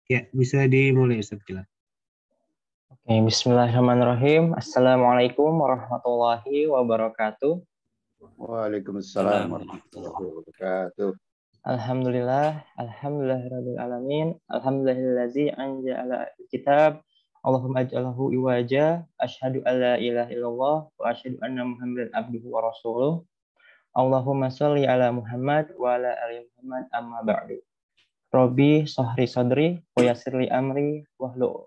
Ya, bisa dimulai Ustaz Gila. Oke, bismillahirrahmanirrahim. Assalamualaikum warahmatullahi wabarakatuh. Waalaikumsalam warahmatullahi wabarakatuh. Alhamdulillahirabbil alamin. Alhamdulillazi anzala kitab. Allahumma aj'alhu iwaja. Asyhadu an la ilaha illallah wa asyhadu anna Muhammadan abduhu wa rasuluh. Allahumma sholli ala Muhammad wa ala ali Muhammad amma ba'du. Robi sohri sodri wa yassirli amri wahlu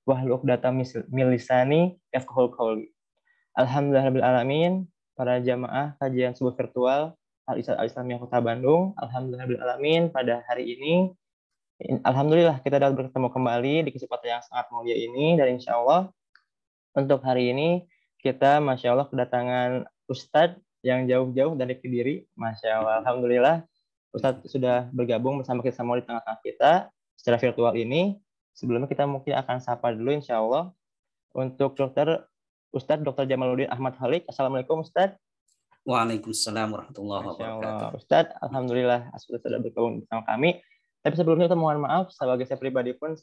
uqdatam min lisani yafqahul qawli. Alhamdulillahirabbil alamin. Para jamaah kajian subuh virtual Al-Islamiyah Kota Bandung, alhamdulillahirabbil alamin, pada hari ini alhamdulillah kita dapat bertemu kembali di kesempatan yang sangat mulia ini, dan insya Allah untuk hari ini kita masya Allah kedatangan Ustadz yang jauh-jauh dari Kediri. Masya Allah, alhamdulillah Ustadz sudah bergabung bersama kita semua di tengah-tengah kita secara virtual ini. Sebelumnya kita mungkin akan sapa dulu insya Allah untuk Ustadz Dr. Jamaluddin Ahmad Khalik. Assalamualaikum Ustadz. Waalaikumsalam warahmatullahi wabarakatuh. Ustadz, alhamdulillah sudah bergabung bersama kami. Tapi sebelumnya itu mohon maaf, sebagai saya pribadi pun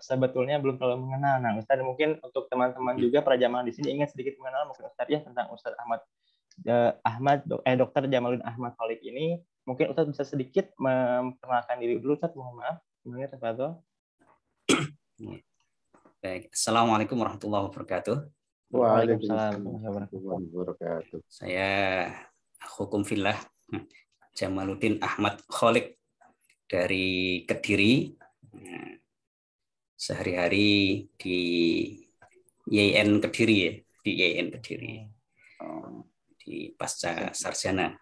sebetulnya belum terlalu mengenal. Nah, Ustadz mungkin untuk teman-teman juga para jamaah di sini ingin sedikit mengenal mungkin Ustadz ya tentang Ustadz Dr. Jamaluddin Ahmad Khalik ini. Mungkin Ustadz bisa sedikit memperkenalkan diri dulu, Ustadz. Mohon maaf. Semuanya tafadhol. Baik, assalamualaikum warahmatullahi wabarakatuh. Waalaikumsalam warahmatullahi wabarakatuh. Saya hukum fillah Jamaluddin Ahmad Khalik dari Kediri. Sehari-hari di YN Kediri ya, di YN Kediri. Di pasca sarjana.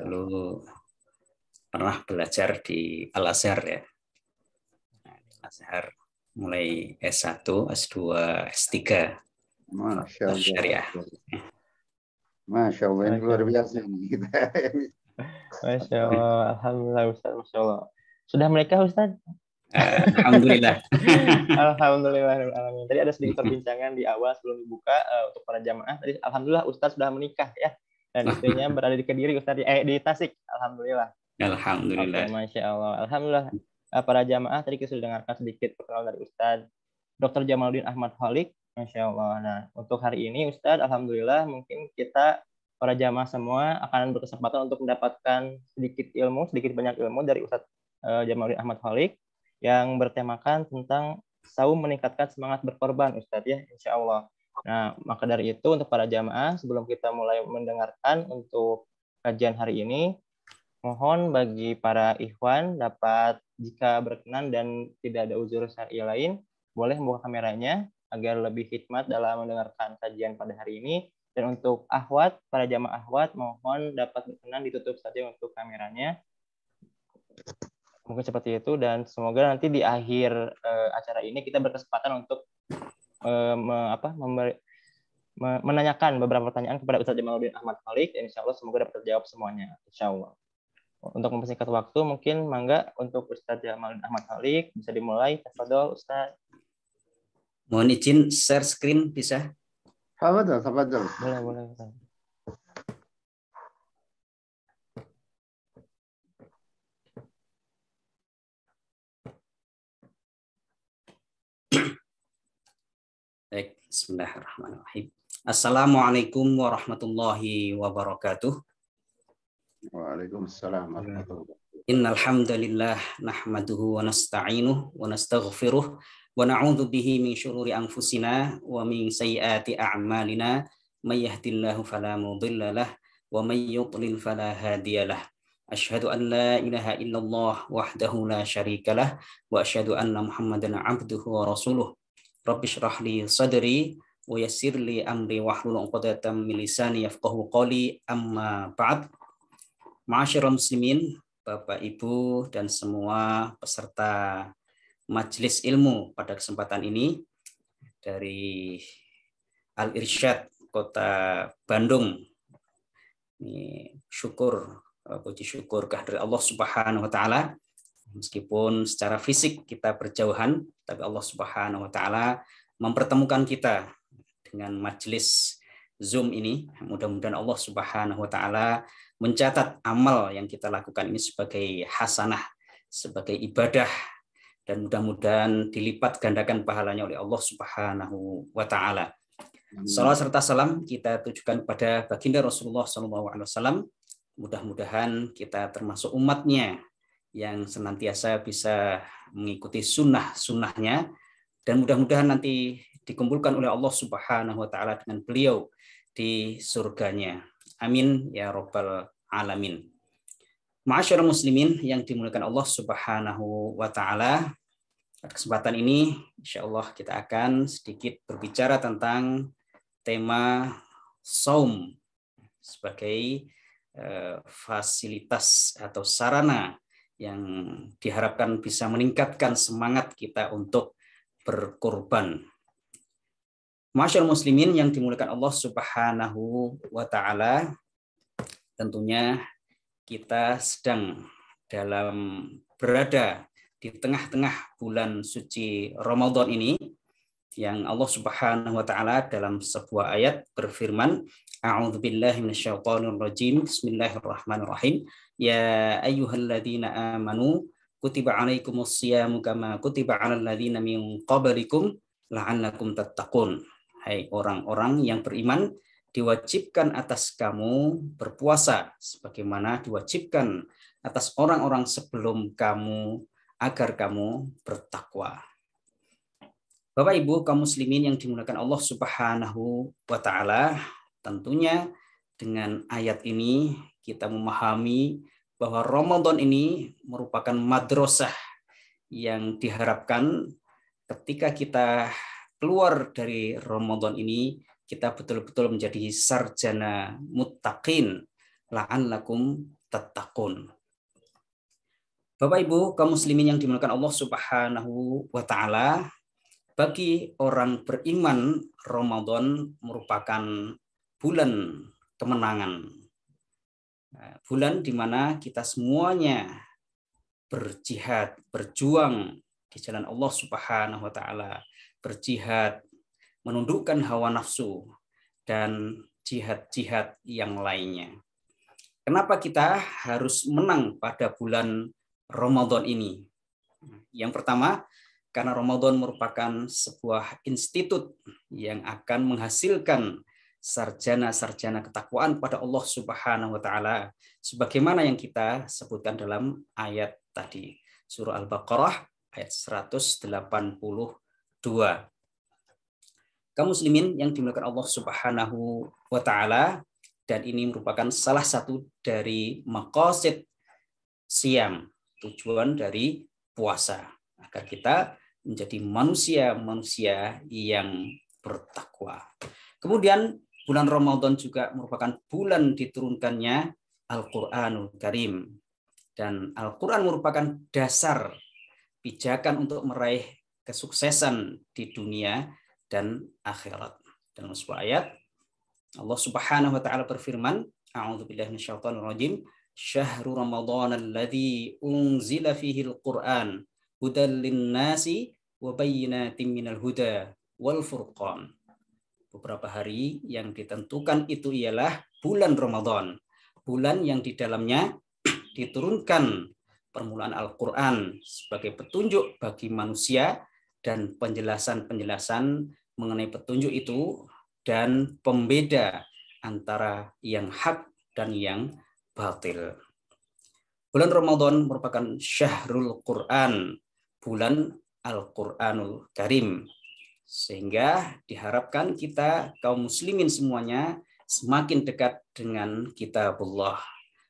Lalu pernah belajar di Al-Azhar ya. Al-Azhar mulai S1, S2, S3. Masya Allah. Syariah. Masya Allah, ini luar biasa ini. Masya Allah, alhamdulillah Ustaz, Masya Allah. Sudah menikah Ustaz? Alhamdulillah. Alhamdulillah. Tadi ada sedikit perbincangan di awal sebelum dibuka untuk para jamaah. Tadi alhamdulillah Ustaz sudah menikah ya. Dan istrinya berada di Kediri Ustaz, di Tasik. Alhamdulillah. Alhamdulillah. Okay, Masya Allah. Alhamdulillah. Para jamaah tadi kita sudah dengarkan sedikit perkenalan dari Ustaz Dr. Jamaluddin Ahmad Khalik. Masya Allah. Nah, untuk hari ini Ustaz, alhamdulillah mungkin kita para jamaah semua akan berkesempatan untuk mendapatkan sedikit banyak ilmu dari Ustaz Jamaluddin Ahmad Khalik yang bertemakan tentang saum meningkatkan semangat berkorban Ustaz ya, insya Allah. Nah, maka dari itu untuk para jamaah sebelum kita mulai mendengarkan untuk kajian hari ini, mohon bagi para ikhwan dapat jika berkenan dan tidak ada uzur syar'i lain, boleh membuka kameranya agar lebih hikmat dalam mendengarkan kajian pada hari ini. Dan untuk akhwat, para jamaah akhwat, mohon dapat berkenan ditutup saja untuk kameranya. Mungkin seperti itu, dan semoga nanti di akhir acara ini kita berkesempatan untuk menanyakan beberapa pertanyaan kepada Ustaz Jamaluddin Ahmad Khalik, dan insya Allah semoga dapat terjawab semuanya, insya Allah. Untuk mempersingkat waktu, mungkin mangga untuk Ustaz Jamaluddin Ahmad Khalik bisa dimulai. Tafadhol Ustaz. Mohon izin share screen bisa? Tafadhol. Boleh. Baik, bismillahirrahmanirrahim. Assalamualaikum warahmatullahi wabarakatuh. Waalaikumsalam warahmatullahi wabarakatuh. Innal hamdalillah nahmaduhu wa nasta'inuhu wa nastaghfiruh wa na'udzu bihi min syururi anfusina wa min sayyiati a'malina may yahdihillahu fala mudilla lahu wa may yudlil fala hadiyalah. Asyhadu an la ilaha illallah wahdahu la syarika lah wa asyhadu anna Muhammadan 'abduhu wa rasuluh. Rabbi shrah li sadri wa yassir li amri wahlul 'uqdatam min lisani yafqahu qawli, amma ba'd. Ma'asyiral muslimin, Bapak Ibu dan semua peserta majelis ilmu pada kesempatan ini dari Al-Irsyad Kota Bandung. Ini puji syukur kehadirat Allah Subhanahu wa taala. Meskipun secara fisik kita berjauhan, tapi Allah Subhanahu wa taala mempertemukan kita dengan majelis Zoom ini. Mudah-mudahan Allah Subhanahu wa taala mencatat amal yang kita lakukan ini sebagai hasanah, sebagai ibadah dan mudah-mudahan dilipat gandakan pahalanya oleh Allah Subhanahu wa taala. Salawat serta salam kita tujukan kepada baginda Rasulullah SAW. Mudah-mudahan kita termasuk umatnya yang senantiasa bisa mengikuti sunnah-sunnahnya, dan mudah-mudahan nanti dikumpulkan oleh Allah Subhanahu wa taala dengan beliau di surganya. Amin ya rabbal alamin. Ma'asyiral muslimin yang dimuliakan Allah Subhanahu wa taala, pada kesempatan ini insyaallah kita akan sedikit berbicara tentang tema saum sebagai fasilitas atau sarana yang diharapkan bisa meningkatkan semangat kita untuk berkorban. Masyaallah muslimin yang dimuliakan Allah Subhanahu wa taala, tentunya kita sedang berada di tengah-tengah bulan suci Ramadan ini, yang Allah Subhanahu wa taala dalam sebuah ayat berfirman, A'udzubillahi minasyaitonirrajim. Bismillahirrahmanirrahim. Ya ayyuhalladzina amanu kutiba 'alaikumus-syamu kama kutiba 'alal ladzina min qablikum la'allakum tattaqun. Hai orang-orang yang beriman, diwajibkan atas kamu berpuasa sebagaimana diwajibkan atas orang-orang sebelum kamu agar kamu bertakwa. Bapak Ibu kaum muslimin yang dimuliakan Allah Subhanahu wa taala, tentunya dengan ayat ini kita memahami bahwa Ramadan ini merupakan madrasah yang diharapkan ketika kita keluar dari Ramadan ini kita betul-betul menjadi sarjana muttaqin la'allakum tattaqun. Bapak Ibu kaum muslimin yang dimuliakan Allah Subhanahu wa taala, bagi orang beriman, Ramadan merupakan bulan kemenangan. Bulan di mana kita semuanya berjihad, berjuang di jalan Allah Subhanahu wa taala, berjihad, menundukkan hawa nafsu dan jihad-jihad yang lainnya. Kenapa kita harus menang pada bulan Ramadan ini? Yang pertama, karena Ramadan merupakan sebuah institut yang akan menghasilkan sarjana-sarjana ketakwaan pada Allah Subhanahu wa taala sebagaimana yang kita sebutkan dalam ayat tadi, surah Al-Baqarah ayat 182. Kaum muslimin yang dimuliakan Allah Subhanahu wa taala, dan ini merupakan salah satu dari maqasid siyam, tujuan dari puasa, agar kita menjadi manusia-manusia yang bertakwa. Kemudian bulan Ramadan juga merupakan bulan diturunkannya Al-Qur'anul Karim. Dan Al-Qur'an merupakan dasar pijakan untuk meraih kesuksesan di dunia dan akhirat. Dalam sebuah ayat Allah Subhanahu wa taala berfirman, A'udzubillahi minasyaitonirrajim, Syahrul Ramadan alladzi unzila fihi al-Qur'an hudal linnasi wa bayyinatin minal huda wal furqan. Beberapa hari yang ditentukan itu ialah bulan Ramadan, bulan yang di dalamnya diturunkan permulaan Al-Qur'an sebagai petunjuk bagi manusia dan penjelasan-penjelasan mengenai petunjuk itu dan pembeda antara yang hak dan yang batil. Bulan Ramadan merupakan Syahrul Qur'an, bulan Al-Qur'anul Karim, sehingga diharapkan kita kaum muslimin semuanya semakin dekat dengan kitabullah,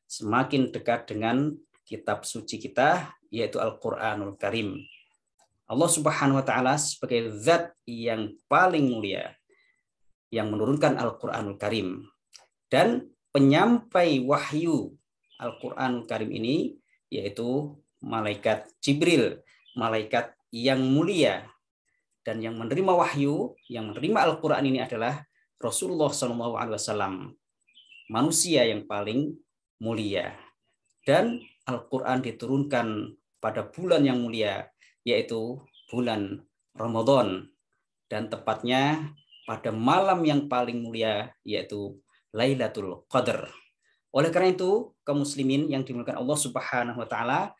semakin dekat dengan kitab suci kita yaitu Al-Qur'anul Karim. Allah Subhanahu wa taala sebagai zat yang paling mulia yang menurunkan Al-Qur'anul Karim, dan penyampai wahyu Al-Qur'anul Karim ini yaitu malaikat Jibril, malaikat yang mulia, dan yang menerima wahyu, yang menerima Al-Qur'an ini adalah Rasulullah SAW, manusia yang paling mulia. Dan Al-Qur'an diturunkan pada bulan yang mulia, yaitu bulan Ramadan, dan tepatnya pada malam yang paling mulia, yaitu Lailatul Qadar. Oleh karena itu, kaum muslimin yang dimuliakan Allah Subhanahu wa taala,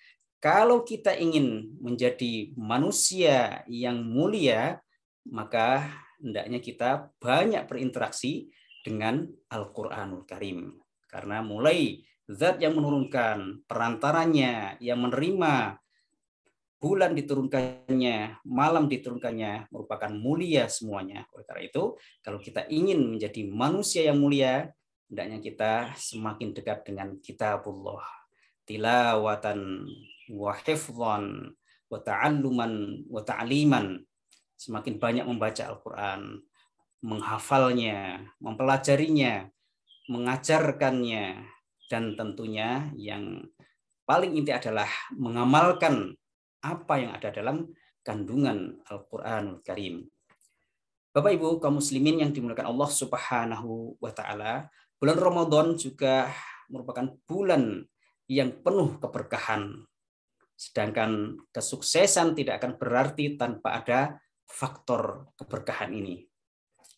kalau kita ingin menjadi manusia yang mulia, maka hendaknya kita banyak berinteraksi dengan Al-Qur'anul Karim. Karena mulai zat yang menurunkan, perantaranya yang menerima, bulan diturunkannya, malam diturunkannya, merupakan mulia semuanya. Oleh karena itu, kalau kita ingin menjadi manusia yang mulia, hendaknya kita semakin dekat dengan kitabullah. Tilawatan wa hifdhan wa ta'alluman wa ta'liman. Semakin banyak membaca Al-Quran, menghafalnya, mempelajarinya, mengajarkannya, dan tentunya yang paling inti adalah mengamalkan apa yang ada dalam kandungan Al-Quranul Karim. Bapak Ibu kaum muslimin yang dimuliakan Allah Subhanahu wa taala, bulan Ramadan juga merupakan bulan yang penuh keberkahan. Sedangkan kesuksesan tidak akan berarti tanpa ada faktor keberkahan ini.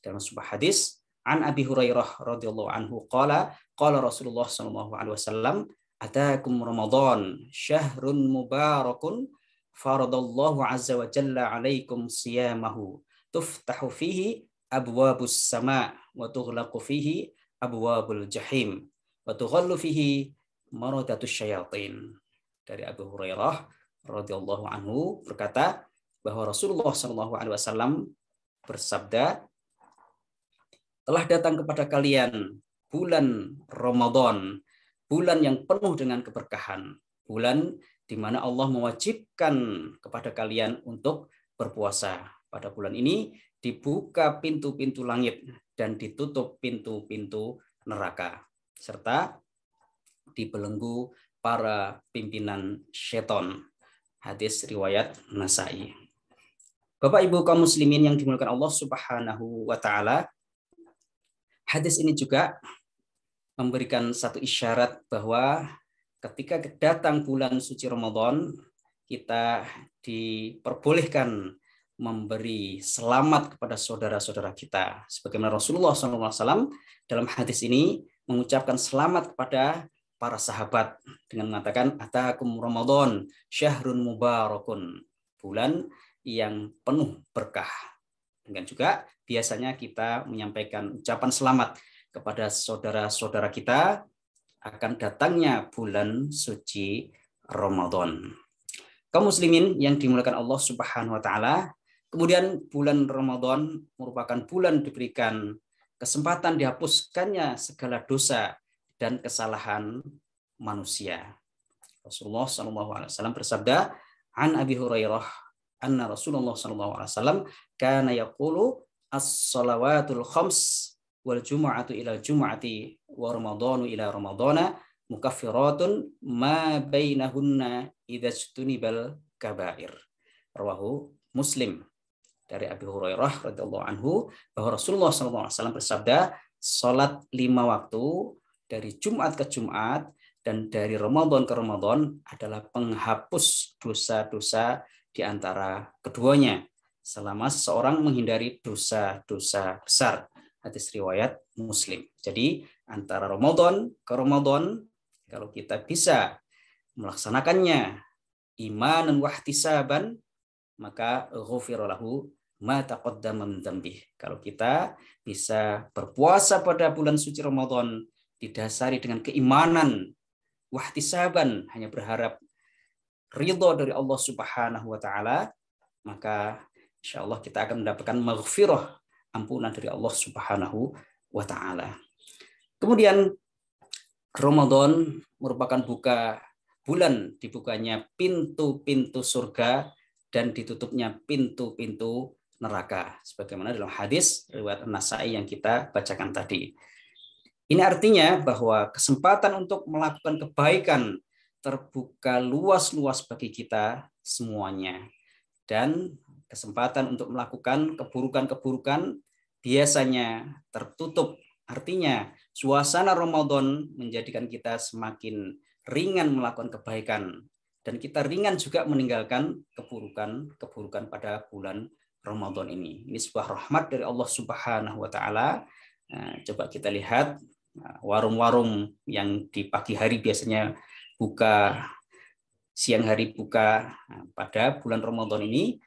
Dalam sebuah hadis, an Abi Hurairah radhiyallahu anhu qala Rasulullah sallallahu alaihi wasallam, atakum Ramadan syahrun mubarakun faradallahu azza wa jalla alaikum siyamahu tuftahu fihi abwabus sama wa tughlaqu fihi abwabul jahim wa tughallu fihi maradatus syayatin. Dari Abu Hurairah radhiyallahu anhu berkata bahwa Rasulullah sallallahu alaihi wasallam bersabda, telah datang kepada kalian bulan Ramadan, bulan yang penuh dengan keberkahan, bulan di mana Allah mewajibkan kepada kalian untuk berpuasa. Pada bulan ini dibuka pintu-pintu langit dan ditutup pintu-pintu neraka, serta dibelenggu para pimpinan syaitan. Hadis riwayat Nasai. Bapak Ibu kaum muslimin yang dimuliakan Allah Subhanahu wa taala, hadis ini juga memberikan satu isyarat bahwa ketika datang bulan suci Ramadan, kita diperbolehkan memberi selamat kepada saudara-saudara kita. Sebagaimana Rasulullah SAW dalam hadis ini mengucapkan selamat kepada para sahabat dengan mengatakan, atakum Ramadan syahrun mubarakun, bulan yang penuh berkah. Dan juga biasanya kita menyampaikan ucapan selamat kepada saudara-saudara kita akan datangnya bulan suci Ramadan. Kaum muslimin yang dimuliakan Allah Subhanahu wa taala, kemudian bulan Ramadan merupakan bulan diberikan kesempatan dihapuskannya segala dosa dan kesalahan manusia. Rasulullah SAW bersabda, an Abi Hurairah anna Rasulullah SAW kana yaqulu as-salawatul khams wal jumu'atu ila jumu'ati wa ramadhanu ila ramadhana mukaffiratun ma bainahunna idza junibal kabair. Rawahu Muslim. Dari Abi Hurairah radhiyallahu anhu bahwa Rasulullah SAW bersabda, salat 5 waktu dari Jumat ke Jumat dan dari Ramadan ke Ramadan adalah penghapus dosa-dosa di antara keduanya selama seseorang menghindari dosa-dosa besar. Hadis riwayat Muslim. Jadi antara Ramadan ke Ramadan, kalau kita bisa melaksanakannya imanan wahtisaban, maka ghufira lahu ma taqaddama min dzambih. Kalau kita bisa berpuasa pada bulan suci Ramadan didasari dengan keimanan wahtisaban, hanya berharap ridho dari Allah Subhanahu wa taala, maka insyaallah kita akan mendapatkan maghfirah, ampunan dari Allah Subhanahu wa taala. Kemudian Ramadan merupakan bulan dibukanya pintu-pintu surga dan ditutupnya pintu-pintu neraka, sebagaimana dalam hadis riwayat Nasai yang kita bacakan tadi. Ini artinya bahwa kesempatan untuk melakukan kebaikan terbuka luas-luas bagi kita semuanya. Dan kesempatan untuk melakukan keburukan-keburukan biasanya tertutup. Artinya suasana Ramadan menjadikan kita semakin ringan melakukan kebaikan. Dan kita ringan juga meninggalkan keburukan-keburukan pada bulan Ramadan ini. Ini sebuah rahmat dari Allah Subhanahu wa taala. Coba kita lihat warung-warung yang di pagi hari biasanya buka siang hari buka. Nah, pada bulan Ramadan ini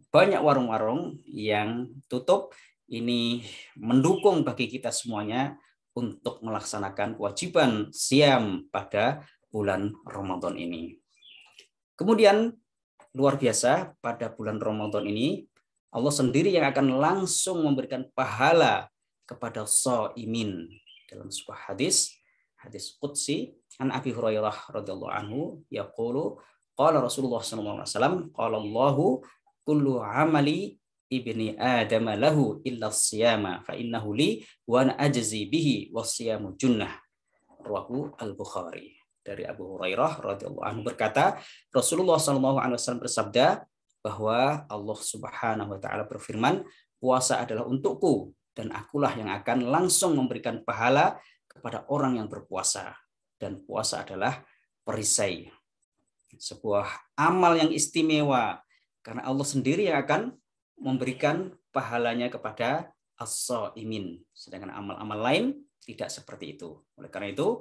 banyak warung-warung yang tutup. Ini mendukung bagi kita semuanya untuk melaksanakan kewajiban siam pada bulan Ramadan ini. Kemudian luar biasa, pada bulan Ramadan ini Allah sendiri yang akan langsung memberikan pahala kepada shaimin. Dalam sebuah hadis qudsi an Abi Hurairah radhiyallahu anhu yaqulu qala Rasulullah sallallahu alaihi wasallam qala Allahu kullu amali ibni Adam lahu illa siyama fa innahu li wa ana ajzi bihi wasiyamu junnah. Rawahu Al-Bukhari. Dari Abu Hurairah radhiyallahu anhu berkata, Rasulullah sallallahu alaihi wasallam bersabda bahwa Allah Subhanahu wa taala berfirman, puasa adalah untukku dan akulah yang akan langsung memberikan pahala kepada orang yang berpuasa, dan puasa adalah perisai, sebuah amal yang istimewa karena Allah sendiri yang akan memberikan pahalanya kepada as-shaimin, sedangkan amal-amal lain tidak seperti itu. Oleh karena itu,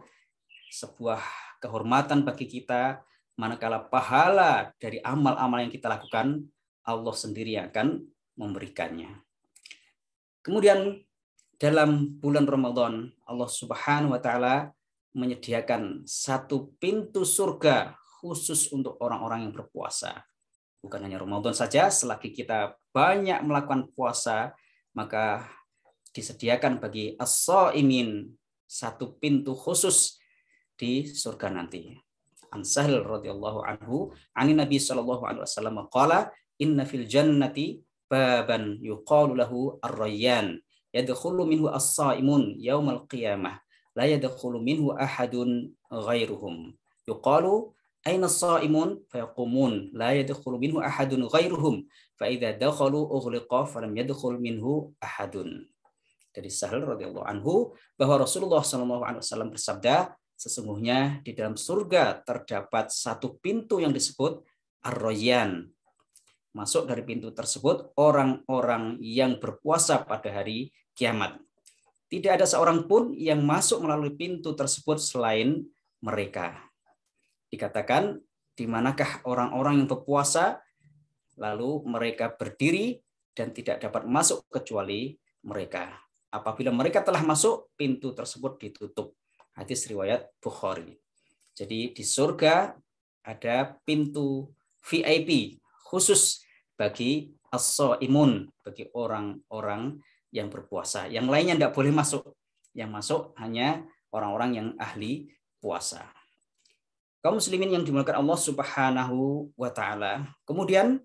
sebuah kehormatan bagi kita manakala pahala dari amal-amal yang kita lakukan Allah sendiri yang akan memberikannya. Kemudian dalam bulan Ramadan Allah Subhanahu wa taala menyediakan satu pintu surga khusus untuk orang-orang yang berpuasa. Bukan hanya Ramadan saja, selagi kita banyak melakukan puasa, maka disediakan bagi as-shaimin satu pintu khusus di surga nanti. An Sahal radhiyallahu anhu, ani Nabi sallallahu alaihi wasallam qala, inna fil jannati baban yuqalu lahu ar-rayyan, yadkhulu minhu as-shaimun yaumal qiyamah, la yadkhulu minhu ahadun ghairuhum. Yuqalu aina as-shaimun fayaqumun la yadkhulu minhu ahadun ghairuhum fa idza dakhalu ughliqa falam yadkhul minhu ahadun. Dari Sahal radhiyallahu anhu bahwa Rasulullah sallallahu alaihi wasallam bersabda, sesungguhnya di dalam surga terdapat satu pintu yang disebut Ar-Rayyan. Masuk dari pintu tersebut orang-orang yang berpuasa pada hari kiamat. Tidak ada seorang pun yang masuk melalui pintu tersebut selain mereka. Dikatakan, di manakah orang-orang yang berpuasa, lalu mereka berdiri dan tidak dapat masuk kecuali mereka. Apabila mereka telah masuk, pintu tersebut ditutup. Hadis riwayat Bukhari. Jadi di surga ada pintu VIP khusus bagi as-shaimun, bagi orang-orang yang berpuasa. Yang lainnya tidak boleh masuk. Yang masuk hanya orang-orang yang ahli puasa. Kaum muslimin yang dimuliakan Allah Subhanahu wa taala. Kemudian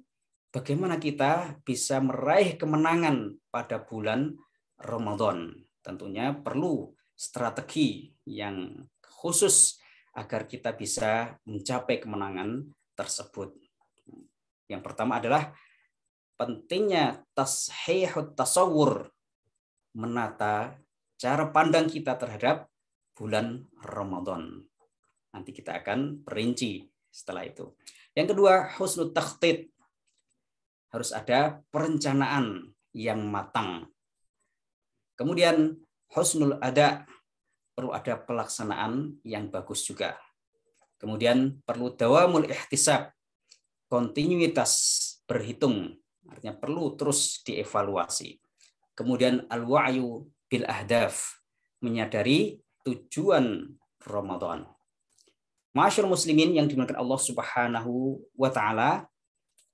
bagaimana kita bisa meraih kemenangan pada bulan Ramadan? Tentunya perlu strategi yang khusus agar kita bisa mencapai kemenangan tersebut. Yang pertama adalah pentingnya tashihut tasawur, menata cara pandang kita terhadap bulan Ramadan. Nanti kita akan perinci setelah itu. Yang kedua, husnul takhtid. Harus ada perencanaan yang matang. Kemudian husnul ada, perlu ada pelaksanaan yang bagus juga. Kemudian perlu dawamul ihtisab, kontinuitas berhitung, artinya perlu terus dievaluasi. Kemudian al-wa'yu bil ahdaf, menyadari tujuan Ramadan. Ma'asyiral muslimin yang dimuliakan Allah Subhanahu wa taala,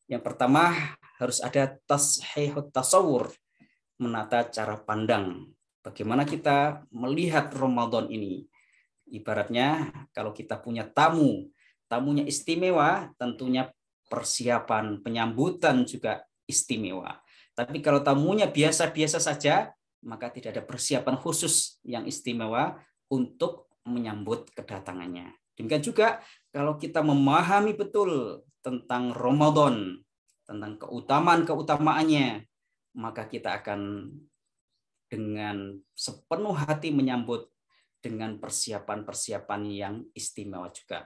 yang pertama harus ada tashihut tasawur, menata cara pandang. Bagaimana kita melihat Ramadan ini? Ibaratnya kalau kita punya tamunya istimewa, tentunya persiapan penyambutan juga istimewa. Tapi kalau tamunya biasa-biasa saja, maka tidak ada persiapan khusus yang istimewa untuk menyambut kedatangannya. Demikian juga kalau kita memahami betul tentang Ramadan, tentang keutamaan-keutamaannya, maka kita akan dengan sepenuh hati menyambut dengan persiapan-persiapan yang istimewa juga.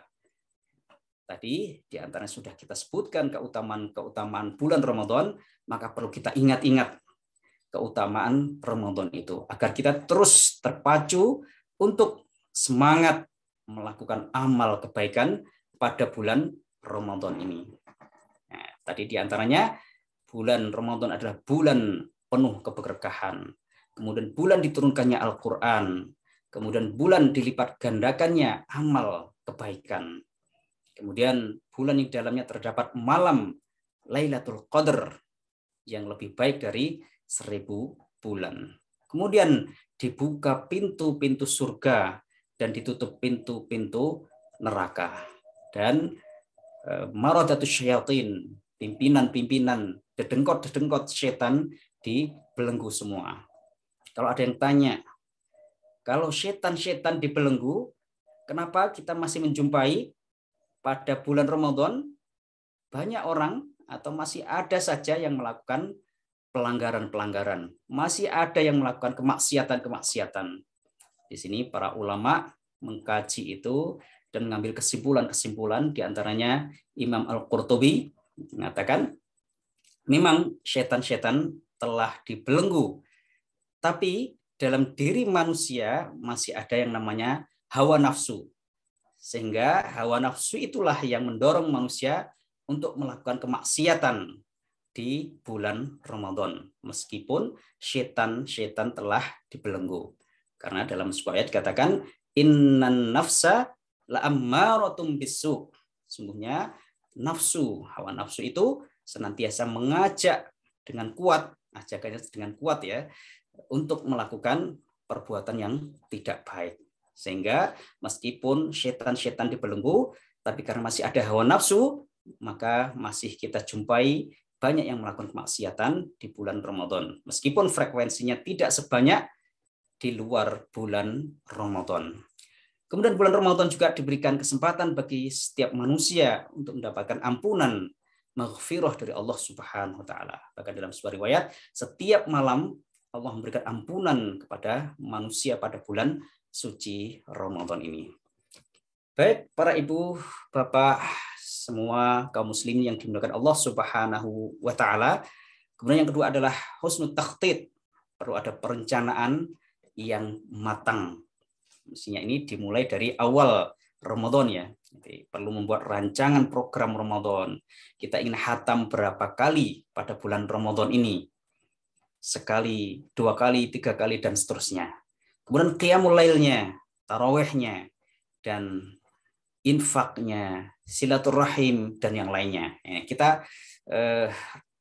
Tadi di antaranya sudah kita sebutkan keutamaan-keutamaan bulan Ramadan, maka perlu kita ingat-ingat keutamaan Ramadan itu agar kita terus terpacu untuk semangat melakukan amal kebaikan pada bulan Ramadan ini. Nah, tadi diantaranya bulan Ramadan adalah bulan penuh keberkahan. Kemudian bulan diturunkannya Al-Quran. Kemudian bulan dilipat gandakannya amal kebaikan. Kemudian bulan yang di dalamnya terdapat malam Lailatul Qadar yang lebih baik dari 1000 bulan. Kemudian dibuka pintu-pintu surga dan ditutup pintu-pintu neraka. Dan maradatus syayatin, pimpinan-pimpinan, dedengkot-dedengkot setan dibelenggu semua. Kalau ada yang tanya, kalau setan-setan dibelenggu, kenapa kita masih menjumpai pada bulan Ramadan banyak orang atau masih ada saja yang melakukan pelanggaran-pelanggaran, masih ada yang melakukan kemaksiatan-kemaksiatan. Di sini para ulama mengkaji itu dan mengambil kesimpulan-kesimpulan, diantaranya Imam Al-Qurtubi mengatakan, memang setan-setan telah dibelenggu, tapi dalam diri manusia masih ada yang namanya hawa nafsu. Sehingga hawa nafsu itulah yang mendorong manusia untuk melakukan kemaksiatan di bulan Ramadan. Meskipun setan-setan telah dibelenggu. Karena dalam sebuah ayat dikatakan, innan nafsa la'ammaratum bisu. Sungguhnya nafsu, hawa nafsu itu senantiasa mengajak dengan kuat, ajakannya dengan kuat ya, untuk melakukan perbuatan yang tidak baik. Sehingga meskipun setan-setan dibelenggu, tapi karena masih ada hawa nafsu, maka masih kita jumpai banyak yang melakukan kemaksiatan di bulan Ramadan. Meskipun frekuensinya tidak sebanyak di luar bulan Ramadan. Kemudian bulan Ramadan juga diberikan kesempatan bagi setiap manusia untuk mendapatkan ampunan, maghfirah dari Allah Subhanahu wa taala. Bahkan dalam sebuah riwayat, setiap malam Allah memberikan ampunan kepada manusia pada bulan suci Ramadan ini. Baik, para ibu, bapak, semua kaum muslimin yang dimuliakan Allah Subhanahu wa taala. Kemudian yang kedua adalah husnul takhtid. Perlu ada perencanaan yang matang. Mestinya ini dimulai dari awal Ramadan ya. Jadi, perlu membuat rancangan program Ramadan. Kita ingin khatam berapa kali pada bulan Ramadan ini? Sekali, 2 kali, 3 kali, dan seterusnya. Kemudian qiyamul lailnya, tarawihnya, dan infaknya, silaturahim, dan yang lainnya. Kita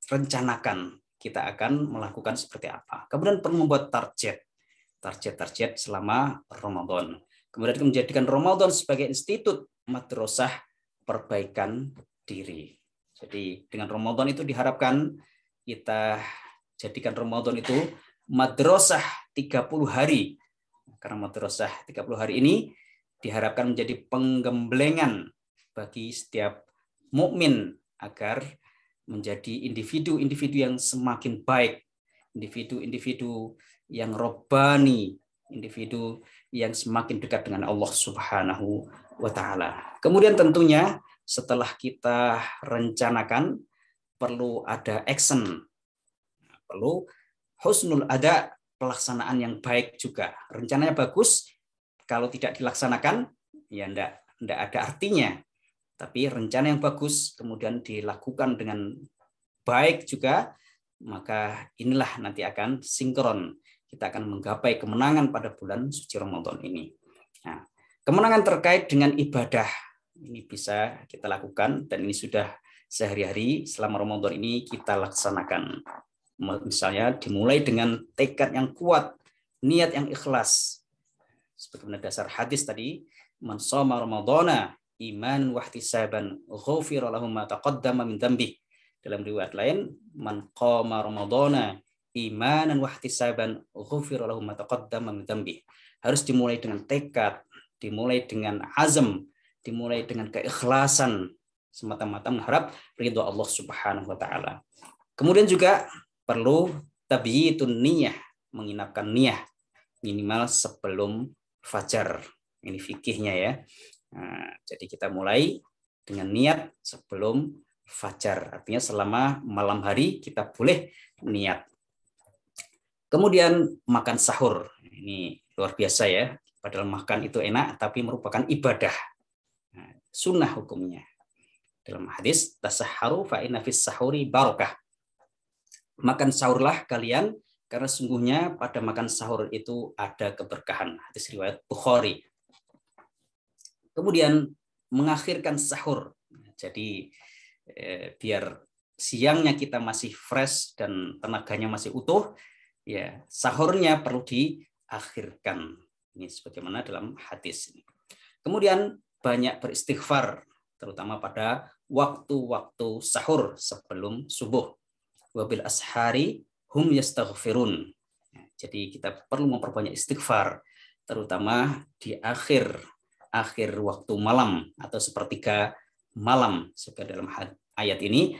rencanakan kita akan melakukan seperti apa. Kemudian perlu membuat target selama Ramadan. Kemudian menjadikan Ramadan sebagai institut madrasah perbaikan diri. Jadi dengan Ramadan itu diharapkan kita jadikan Ramadan itu madrasah 30 hari. Karena madrasah 30 hari ini diharapkan menjadi penggemblengan bagi setiap mukmin agar menjadi individu-individu yang semakin baik, individu-individu yang robbani, individu yang semakin dekat dengan Allah Subhanahu wa taala. Kemudian tentunya setelah kita rencanakan perlu ada action. Perlu husnul ada, pelaksanaan yang baik juga. Rencananya bagus, kalau tidak dilaksanakan ya enggak ada artinya. Tapi rencana yang bagus kemudian dilakukan dengan baik juga, maka inilah nanti akan sinkron. Kita akan menggapai kemenangan pada bulan suci Ramadan ini. Nah, kemenangan terkait dengan ibadah ini bisa kita lakukan dan ini sudah sehari-hari selama Ramadan ini kita laksanakan. Misalnya dimulai dengan tekad yang kuat, niat yang ikhlas. Seperti dasar hadis tadi, man shoma ramadhana iman wa ihtisaban ghufira lahu ma taqaddama min dhanbi. Dalam riwayat lain, man qama ramadhana imanan wa ihtisaban ghufira lahu ma taqaddama min dhanbi. Harus dimulai dengan tekad, dimulai dengan azam, dimulai dengan keikhlasan, semata-mata mengharap ridha Allah Subhanahu wa taala. Kemudian juga perlu tabyitun niyah, menginapkan niyah minimal sebelum fajar. Ini fikihnya ya. Nah, jadi kita mulai dengan niat sebelum fajar. Artinya selama malam hari kita boleh niat. Kemudian makan sahur. Ini luar biasa ya. Padahal makan itu enak, tapi merupakan ibadah. Nah, sunnah hukumnya. Dalam hadis, tasahharu fa inna fis sahuri barakah. Makan sahurlah kalian karena sungguhnya pada makan sahur itu ada keberkahan. Hadis riwayat Bukhari. Kemudian mengakhirkan sahur. Jadi biar siangnya kita masih fresh dan tenaganya masih utuh, ya sahurnya perlu diakhirkan. Ini sebagaimana dalam hadis ini. Kemudian banyak beristighfar, terutama pada waktu-waktu sahur sebelum subuh. Wabil ashari hum yastaghfirun. Jadi kita perlu memperbanyak istighfar, terutama di akhir waktu malam atau sepertiga malam. Seperti dalam ayat ini,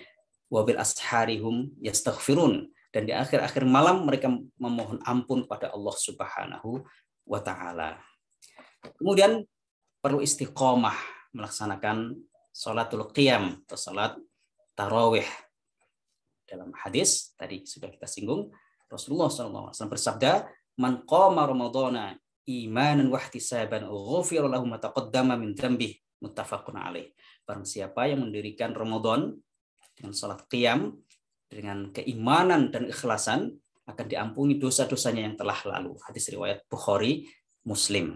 wabil ashari hum yastaghfirun. Dan di akhir-akhir malam mereka memohon ampun pada Allah Subhanahu wa Ta'ala. Kemudian perlu istiqomah melaksanakan sholatul qiyam atau sholat tarawih. Dalam hadis tadi sudah kita singgung, Rasulullah SAW bersabda, "Man qama ramadhana imanan wa ihtisaban ghufira lahu ma taqaddama min dzambihi." Muttafaqun alaih. Barang siapa yang mendirikan Ramadan dengan sholat qiyam dengan keimanan dan ikhlasan, akan diampuni dosa-dosanya yang telah lalu. Hadis riwayat Bukhari, Muslim.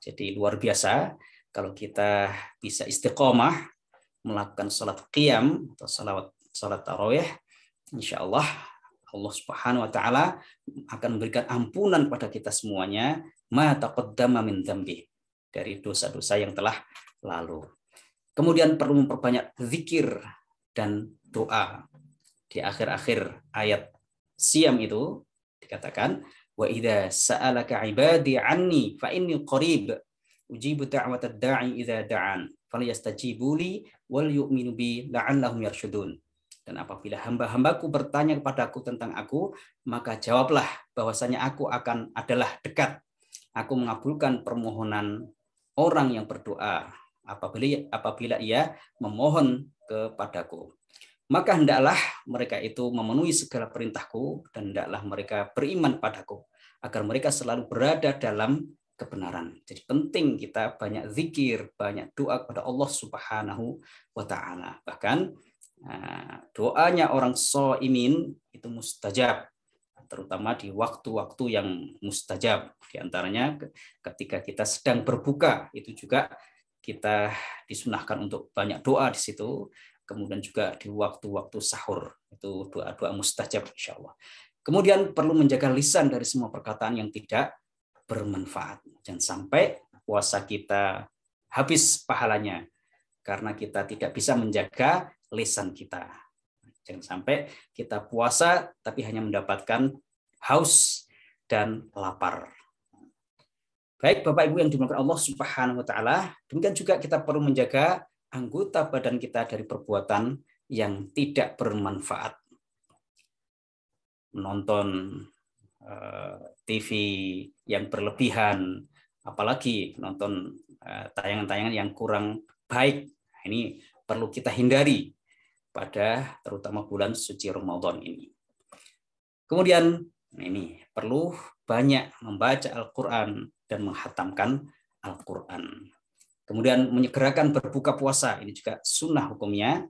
Jadi luar biasa kalau kita bisa istiqomah melakukan sholat qiyam atau sholat tarawih, insya Allah Allah Subhanahu wa Ta'ala akan memberikan ampunan pada kita semuanya, ma taqaddama min dzambi, dari dosa-dosa yang telah lalu. Kemudian perlu memperbanyak zikir dan doa. Di akhir-akhir ayat Siyam itu dikatakan, wa idza sa'alaka 'ibadi 'anni fa inni qarib ujibu da'watad da'i idza da'an falyastajibu li wal yu'minu bi la'allahum yarshudun. Dan apabila hamba-hambaku bertanya kepadaku tentang aku, maka jawablah bahwasanya aku adalah dekat. Aku mengabulkan permohonan orang yang berdoa apabila ia memohon kepadaku. Maka hendaklah mereka itu memenuhi segala perintahku dan hendaklah mereka beriman padaku agar mereka selalu berada dalam kebenaran. Jadi penting kita banyak zikir, banyak doa kepada Allah Subhanahu wa Ta'ala. Bahkan doanya orang shaimin itu mustajab, terutama di waktu-waktu yang mustajab. Di antaranya ketika kita sedang berbuka, itu juga kita disunahkan untuk banyak doa di situ. Kemudian juga di waktu-waktu sahur, itu doa-doa mustajab insya Allah. Kemudian perlu menjaga lisan dari semua perkataan yang tidak bermanfaat. Jangan sampai puasa kita habis pahalanya karena kita tidak bisa menjaga lisan kita. Jangan sampai kita puasa tapi hanya mendapatkan haus dan lapar. Baik Bapak Ibu yang dimuliakan Allah Subhanahu wa Ta'ala, demikian juga kita perlu menjaga anggota badan kita dari perbuatan yang tidak bermanfaat. Menonton TV yang berlebihan, apalagi nonton tayangan-tayangan yang kurang baik. Ini perlu kita hindari pada terutama bulan suci Ramadan ini. Kemudian ini perlu banyak membaca Al-Quran dan menghatamkan Al-Quran. Kemudian menyegerakan berbuka puasa, ini juga sunnah hukumnya.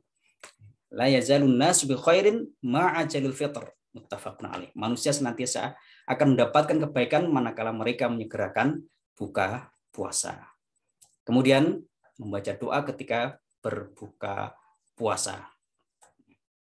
La yazalun nasu bi khairin ma'ajalul fitr. Muttafaqun alaih. Manusia senantiasa akan mendapatkan kebaikan manakala mereka menyegerakan buka puasa. Kemudian membaca doa ketika berbuka puasa.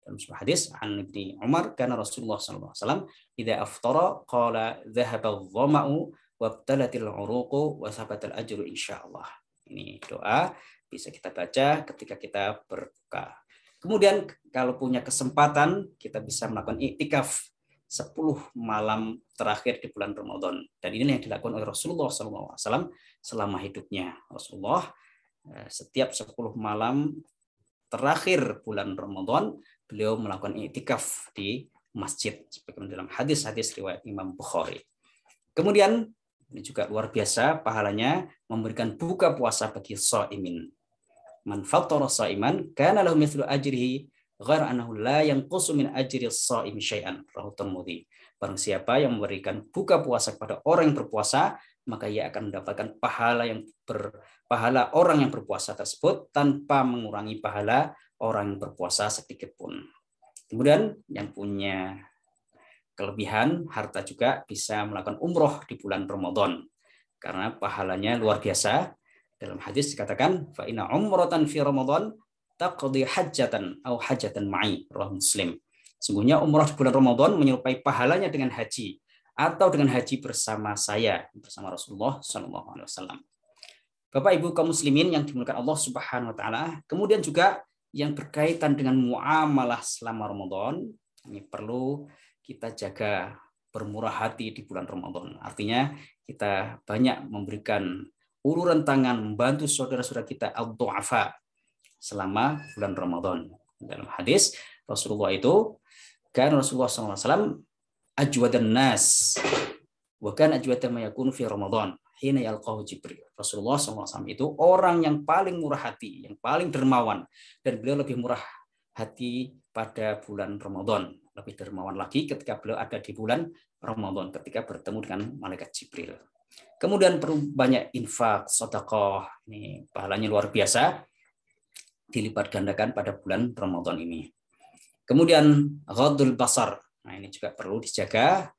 Dalam sebuah hadis an Ibnu Umar, karena Rasulullah SAW idza aftara qala dhahaba adh-dhama'u wabtalatil 'uruqu wa sabatal ajru insyaallah. Ini doa bisa kita baca ketika kita berbuka. Kemudian kalau punya kesempatan kita bisa melakukan iktikaf 10 malam terakhir di bulan Ramadan. Dan ini yang dilakukan oleh Rasulullah SAW selama hidupnya. Rasulullah setiap 10 malam terakhir bulan Ramadan beliau melakukan iktikaf di masjid sebagaimana dalam hadis-hadis riwayat Imam Bukhari. Kemudian ini juga luar biasa pahalanya memberikan buka puasa bagi shaimin. Man fattara shaiman kana lahu mithlu ajrihi ghaira annahu la yanqusu min ajri shaim syai'an. Rawahu Tirmidzi. Barang siapa yang memberikan buka puasa kepada orang yang berpuasa, maka ia akan mendapatkan pahala orang yang berpuasa tersebut tanpa mengurangi pahala orang yang berpuasa sedikit pun. Kemudian yang punya kelebihan harta juga bisa melakukan umroh di bulan Ramadan karena pahalanya luar biasa. Dalam hadis dikatakan, fa inna umratan fi Ramadan taqdi hajjatan au hajjatan ma'i, riwayat Muslim. Sungguhnya umrah di bulan Ramadan menyerupai pahalanya dengan haji atau dengan haji bersama saya, bersama Rasulullah SAW. Bapak Ibu kaum muslimin yang dimuliakan Allah Subhanahu wa taala, kemudian juga yang berkaitan dengan muamalah selama Ramadan, ini perlu kita jaga bermurah hati di bulan Ramadan. Artinya kita banyak memberikan uluran tangan membantu saudara-saudara kita al-du'afa selama bulan Ramadan. Dalam hadis Rasulullah itu kan Rasulullah SAW ajwadan nas wa kan ajwada ma yakunu fi Ramadan hina yalqahu Jibril. Rasulullah SAW itu orang yang paling murah hati, yang paling dermawan, dan beliau lebih murah hati pada bulan Ramadan, lebih dermawan lagi ketika beliau ada di bulan Ramadan ketika bertemu dengan malaikat Jibril. Kemudian perlu banyak infak, sedekah, ini pahalanya luar biasa, dilipat gandakan pada bulan Ramadan ini. Kemudian ghadul basar, nah ini juga perlu dijaga,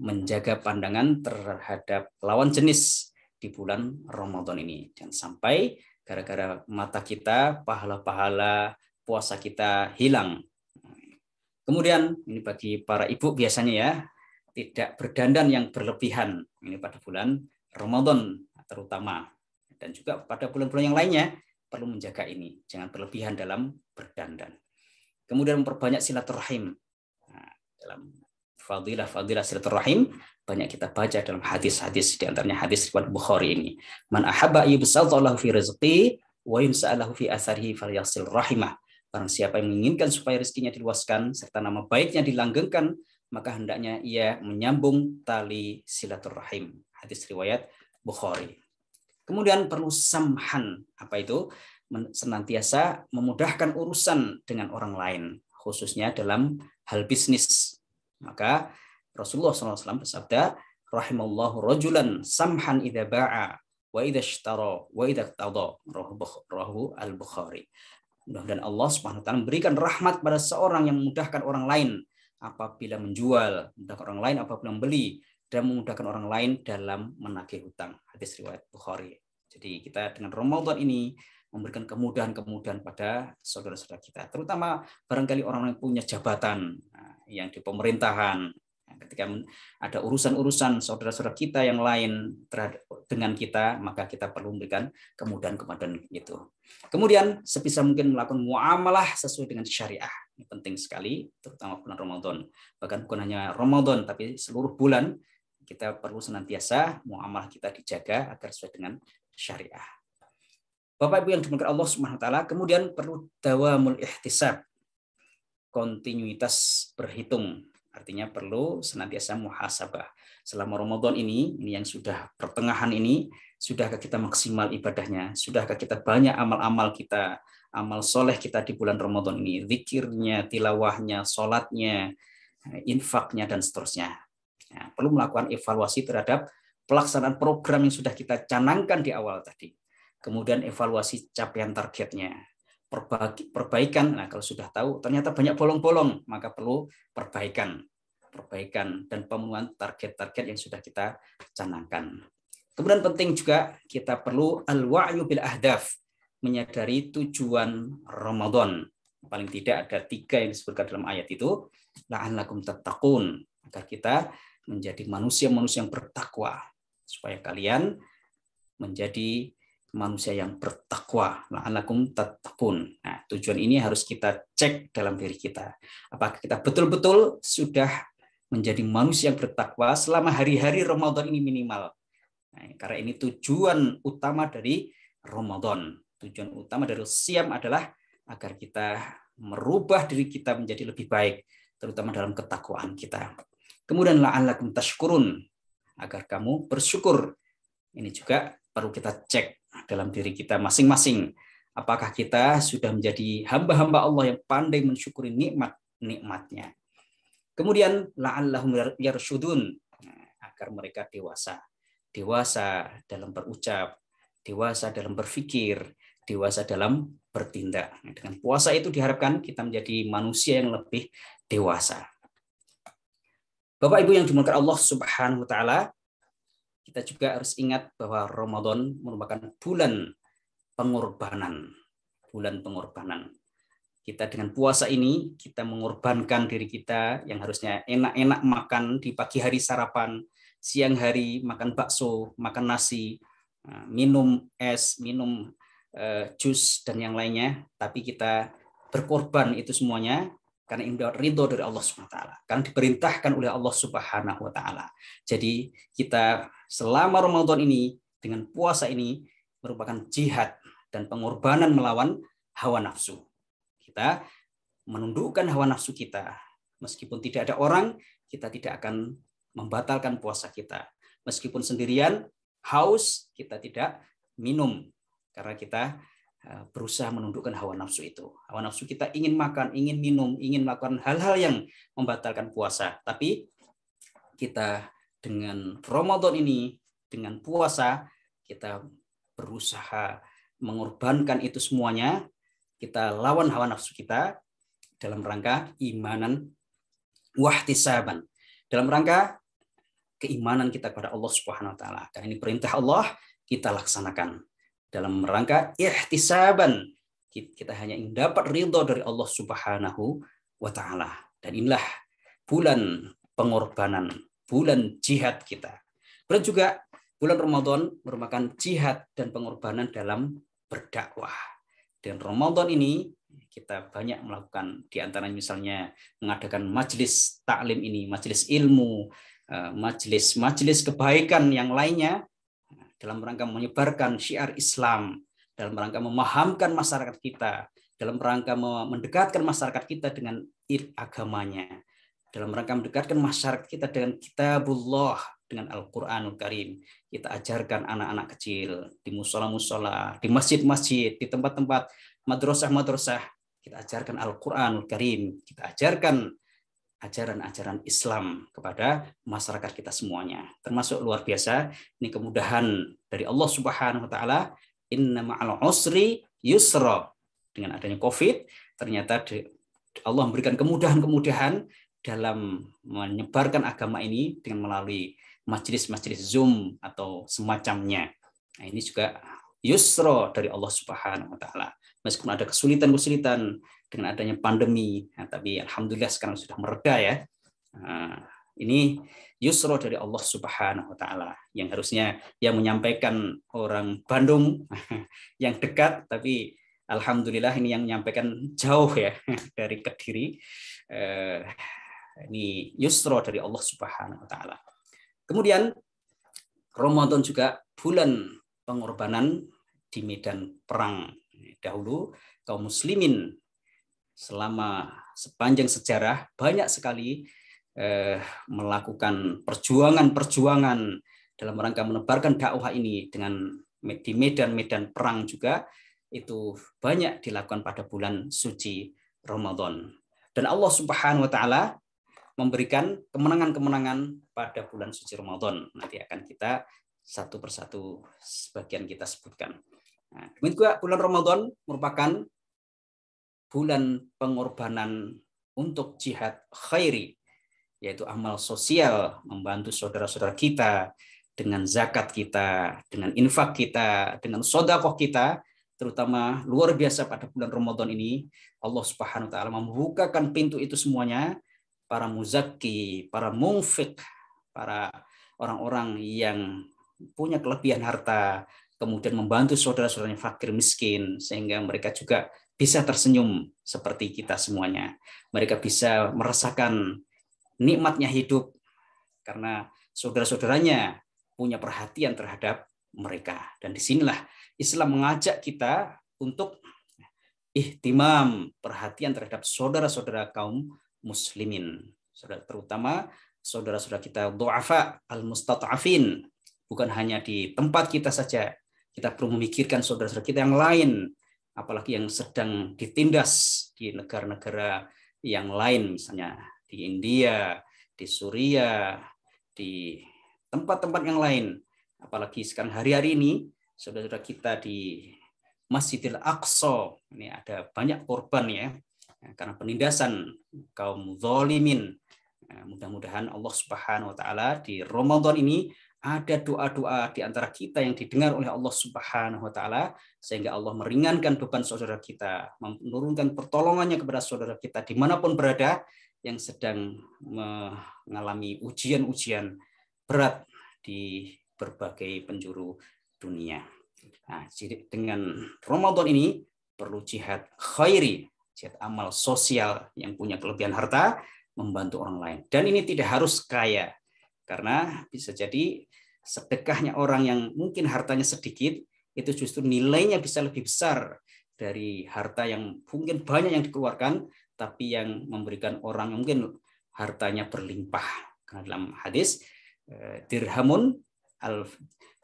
menjaga pandangan terhadap lawan jenis di bulan Ramadan ini. Jangan sampai gara-gara mata kita, pahala-pahala puasa kita hilang. Kemudian ini bagi para ibu biasanya ya, tidak berdandan yang berlebihan ini pada bulan Ramadan terutama, dan juga pada bulan-bulan yang lainnya perlu menjaga ini, jangan berlebihan dalam berdandan. Kemudian memperbanyak silaturahim. Nah, dalam fadilah silaturahim banyak kita baca dalam hadis-hadis, di antaranya hadis riwayat Bukhari ini. Man ahabba yubsallallahu fi rizqi wa yumsa'alahu fi atharihi falyasil rahimah. Barang siapa yang menginginkan supaya rezekinya diluaskan serta nama baiknya dilanggengkan, maka hendaknya ia menyambung tali silaturahim. Hadis riwayat Bukhari. Kemudian perlu samhan, apa itu? Senantiasa memudahkan urusan dengan orang lain, khususnya dalam hal bisnis. Maka Rasulullah SAW bersabda, rahimallahu rajulan samhan idza ba'a wa idza ishtara wa idza iqtada, rawahu al-Bukhari. Dan Allah Subhanahu wa taala memberikan rahmat pada seorang yang memudahkan orang lain apabila menjual, memudahkan orang lain apabila membeli, dan memudahkan orang lain dalam menagih hutang. Hadis riwayat Bukhari. Jadi kita dengan Ramadan ini memberikan kemudahan-kemudahan pada saudara-saudara kita, terutama barangkali orang yang punya jabatan yang di pemerintahan. Ketika ada urusan-urusan saudara-saudara kita yang lain dengan kita, maka kita perlu memberikan kemudahan-kemudahan itu. Kemudian sebisa mungkin melakukan muamalah sesuai dengan syariah. Ini penting sekali, terutama bulan Ramadan. Bahkan bukan hanya Ramadan, tapi seluruh bulan kita perlu senantiasa muamalah kita dijaga agar sesuai dengan syariah. Bapak Ibu yang dimuliakan Allah Subhanahu wa taala, kemudian perlu dawamul ihtisab. Kontinuitas berhitung. Artinya perlu senantiasa muhasabah. Selama Ramadan ini yang sudah pertengahan ini, sudahkah kita maksimal ibadahnya? Sudahkah kita banyak amal-amal kita, amal soleh kita di bulan Ramadan ini? Zikirnya, tilawahnya, sholatnya, infaknya, dan seterusnya. Nah, perlu melakukan evaluasi terhadap pelaksanaan program yang sudah kita canangkan di awal tadi. Kemudian evaluasi capaian targetnya. Perbaikan, nah kalau sudah tahu ternyata banyak bolong-bolong, maka perlu perbaikan dan pemenuhan target-target yang sudah kita canangkan. Kemudian penting juga kita perlu al-wa'yu bil ahdaf, menyadari tujuan Ramadan. Paling tidak ada 3 yang disebutkan dalam ayat itu, la'allakum tattaqun, agar kita menjadi manusia-manusia yang bertakwa, supaya kalian menjadi manusia yang bertakwa, la'allakum tattaqun. Nah, tujuan ini harus kita cek dalam diri kita. Apakah kita betul-betul sudah menjadi manusia yang bertakwa selama hari-hari Ramadan ini minimal. Nah, karena ini tujuan utama dari Ramadan. Tujuan utama dari Siyam adalah agar kita merubah diri kita menjadi lebih baik, terutama dalam ketakwaan kita. Kemudian la'allakum tashkurun, agar kamu bersyukur. Ini juga perlu kita cek dalam diri kita masing-masing. Apakah kita sudah menjadi hamba-hamba Allah yang pandai mensyukuri nikmat-nikmatnya. Kemudian la'allahum yarsyudun, agar mereka dewasa dalam berucap, dewasa dalam berpikir, dewasa dalam bertindak. Dengan puasa itu diharapkan kita menjadi manusia yang lebih dewasa. Bapak Ibu yang dimuliakan Allah Subhanahu wa taala, kita juga harus ingat bahwa Ramadan merupakan bulan pengorbanan. Bulan pengorbanan. Kita dengan puasa ini, kita mengorbankan diri kita yang harusnya enak-enak makan di pagi hari sarapan, siang hari makan bakso, makan nasi, minum es, minum jus, dan yang lainnya. Tapi kita berkorban itu semuanya karena ini ridho dari Allah Subhanahu wa taala. Karena diperintahkan oleh Allah Subhanahu wa taala. Jadi kita selama Ramadan ini, dengan puasa ini, merupakan jihad dan pengorbanan melawan hawa nafsu. Kita menundukkan hawa nafsu kita. Meskipun tidak ada orang, kita tidak akan membatalkan puasa kita. Meskipun sendirian, haus, kita tidak minum. Karena kita berusaha menundukkan hawa nafsu itu. Hawa nafsu kita ingin makan, ingin minum, ingin melakukan hal-hal yang membatalkan puasa. Tapi kita dengan Ramadan ini, dengan puasa, kita berusaha mengorbankan itu semuanya. Kita lawan hawa nafsu kita dalam rangka imanan wahtisaban, dalam rangka keimanan kita kepada Allah Subhanahu wa taala. Karena ini perintah Allah, kita laksanakan. Dalam rangka ihtisaban, kita hanya ingin dapat ridho dari Allah Subhanahu wa taala. Dan inilah bulan pengorbanan, bulan jihad kita. Dan juga bulan Ramadan merupakan jihad dan pengorbanan dalam berdakwah. Dan Ramadan ini kita banyak melakukan, di antaranya misalnya mengadakan majelis taklim ini, majelis ilmu, majelis kebaikan yang lainnya, dalam rangka menyebarkan syiar Islam, dalam rangka memahamkan masyarakat kita, dalam rangka mendekatkan masyarakat kita dengan agamanya, dalam rangka mendekatkan masyarakat kita dengan kitabullah, dengan Al-Quranul Karim. Kita ajarkan anak-anak kecil di musola-musola, di masjid-masjid, di tempat-tempat madrasah-madrasah. Kita ajarkan Al-Quranul Karim. Kita ajarkan ajaran-ajaran Islam kepada masyarakat kita semuanya. Termasuk luar biasa, ini kemudahan dari Allah Subhanahu wa taala, inna ma'al usri yusra. Dengan adanya Covid, ternyata Allah memberikan kemudahan-kemudahan dalam menyebarkan agama ini dengan melalui majelis-majelis Zoom atau semacamnya. Nah, ini juga yusra dari Allah Subhanahu wa taala. Meskipun ada kesulitan-kesulitan dengan adanya pandemi, nah, tapi alhamdulillah sekarang sudah mereda ya. Nah, ini yusra dari Allah Subhanahu wa taala yang harusnya yang menyampaikan orang Bandung yang dekat, tapi alhamdulillah ini yang menyampaikan jauh ya dari Kediri. Ini yusra dari Allah Subhanahu wa taala. Kemudian Ramadan juga bulan pengorbanan di medan perang. Dahulu kaum muslimin selama sepanjang sejarah banyak sekali melakukan perjuangan-perjuangan dalam rangka menebarkan dakwah ini di medan-medan perang juga, itu banyak dilakukan pada bulan suci Ramadan. Dan Allah Subhanahu wa taala memberikan kemenangan-kemenangan pada bulan suci Ramadan. Nanti akan kita satu persatu sebagian kita sebutkan. Nah, demikian juga bulan Ramadan merupakan bulan pengorbanan untuk jihad khairi, yaitu amal sosial, membantu saudara-saudara kita dengan zakat kita, dengan infak kita, dengan sedekah kita, terutama luar biasa pada bulan Ramadan ini. Allah Subhanahu wa taala membukakan pintu itu semuanya. Para muzaki, para munfik, para orang-orang yang punya kelebihan harta, kemudian membantu saudara-saudaranya fakir miskin, sehingga mereka juga bisa tersenyum seperti kita semuanya. Mereka bisa merasakan nikmatnya hidup karena saudara-saudaranya punya perhatian terhadap mereka. Dan disinilah Islam mengajak kita untuk ihtimam, perhatian terhadap saudara-saudara kaum muslimin, terutama saudara-saudara kita du'afa al-mustata'afin. Bukan hanya di tempat kita saja, kita perlu memikirkan saudara-saudara kita yang lain, apalagi yang sedang ditindas di negara-negara yang lain, misalnya di India, di Suriah, di tempat-tempat yang lain. Apalagi sekarang hari-hari ini, saudara-saudara kita di Masjidil Aqsa, ini ada banyak korban ya, karena penindasan kaum zalimin. Mudah-mudahan Allah Subhanahu wa taala di Ramadan ini ada doa-doa di antara kita yang didengar oleh Allah Subhanahu wa taala, sehingga Allah meringankan beban saudara kita, menurunkan pertolongannya kepada saudara kita dimanapun berada yang sedang mengalami ujian-ujian berat di berbagai penjuru dunia. Nah, jadi dengan Ramadan ini perlu jihad khairi, jihad amal sosial yang punya kelebihan harta, membantu orang lain. Dan ini tidak harus kaya, karena bisa jadi sedekahnya orang yang mungkin hartanya sedikit, itu justru nilainya bisa lebih besar dari harta yang mungkin banyak yang dikeluarkan, tapi yang memberikan orang yang mungkin hartanya berlimpah. Karena dalam hadis, dirhamun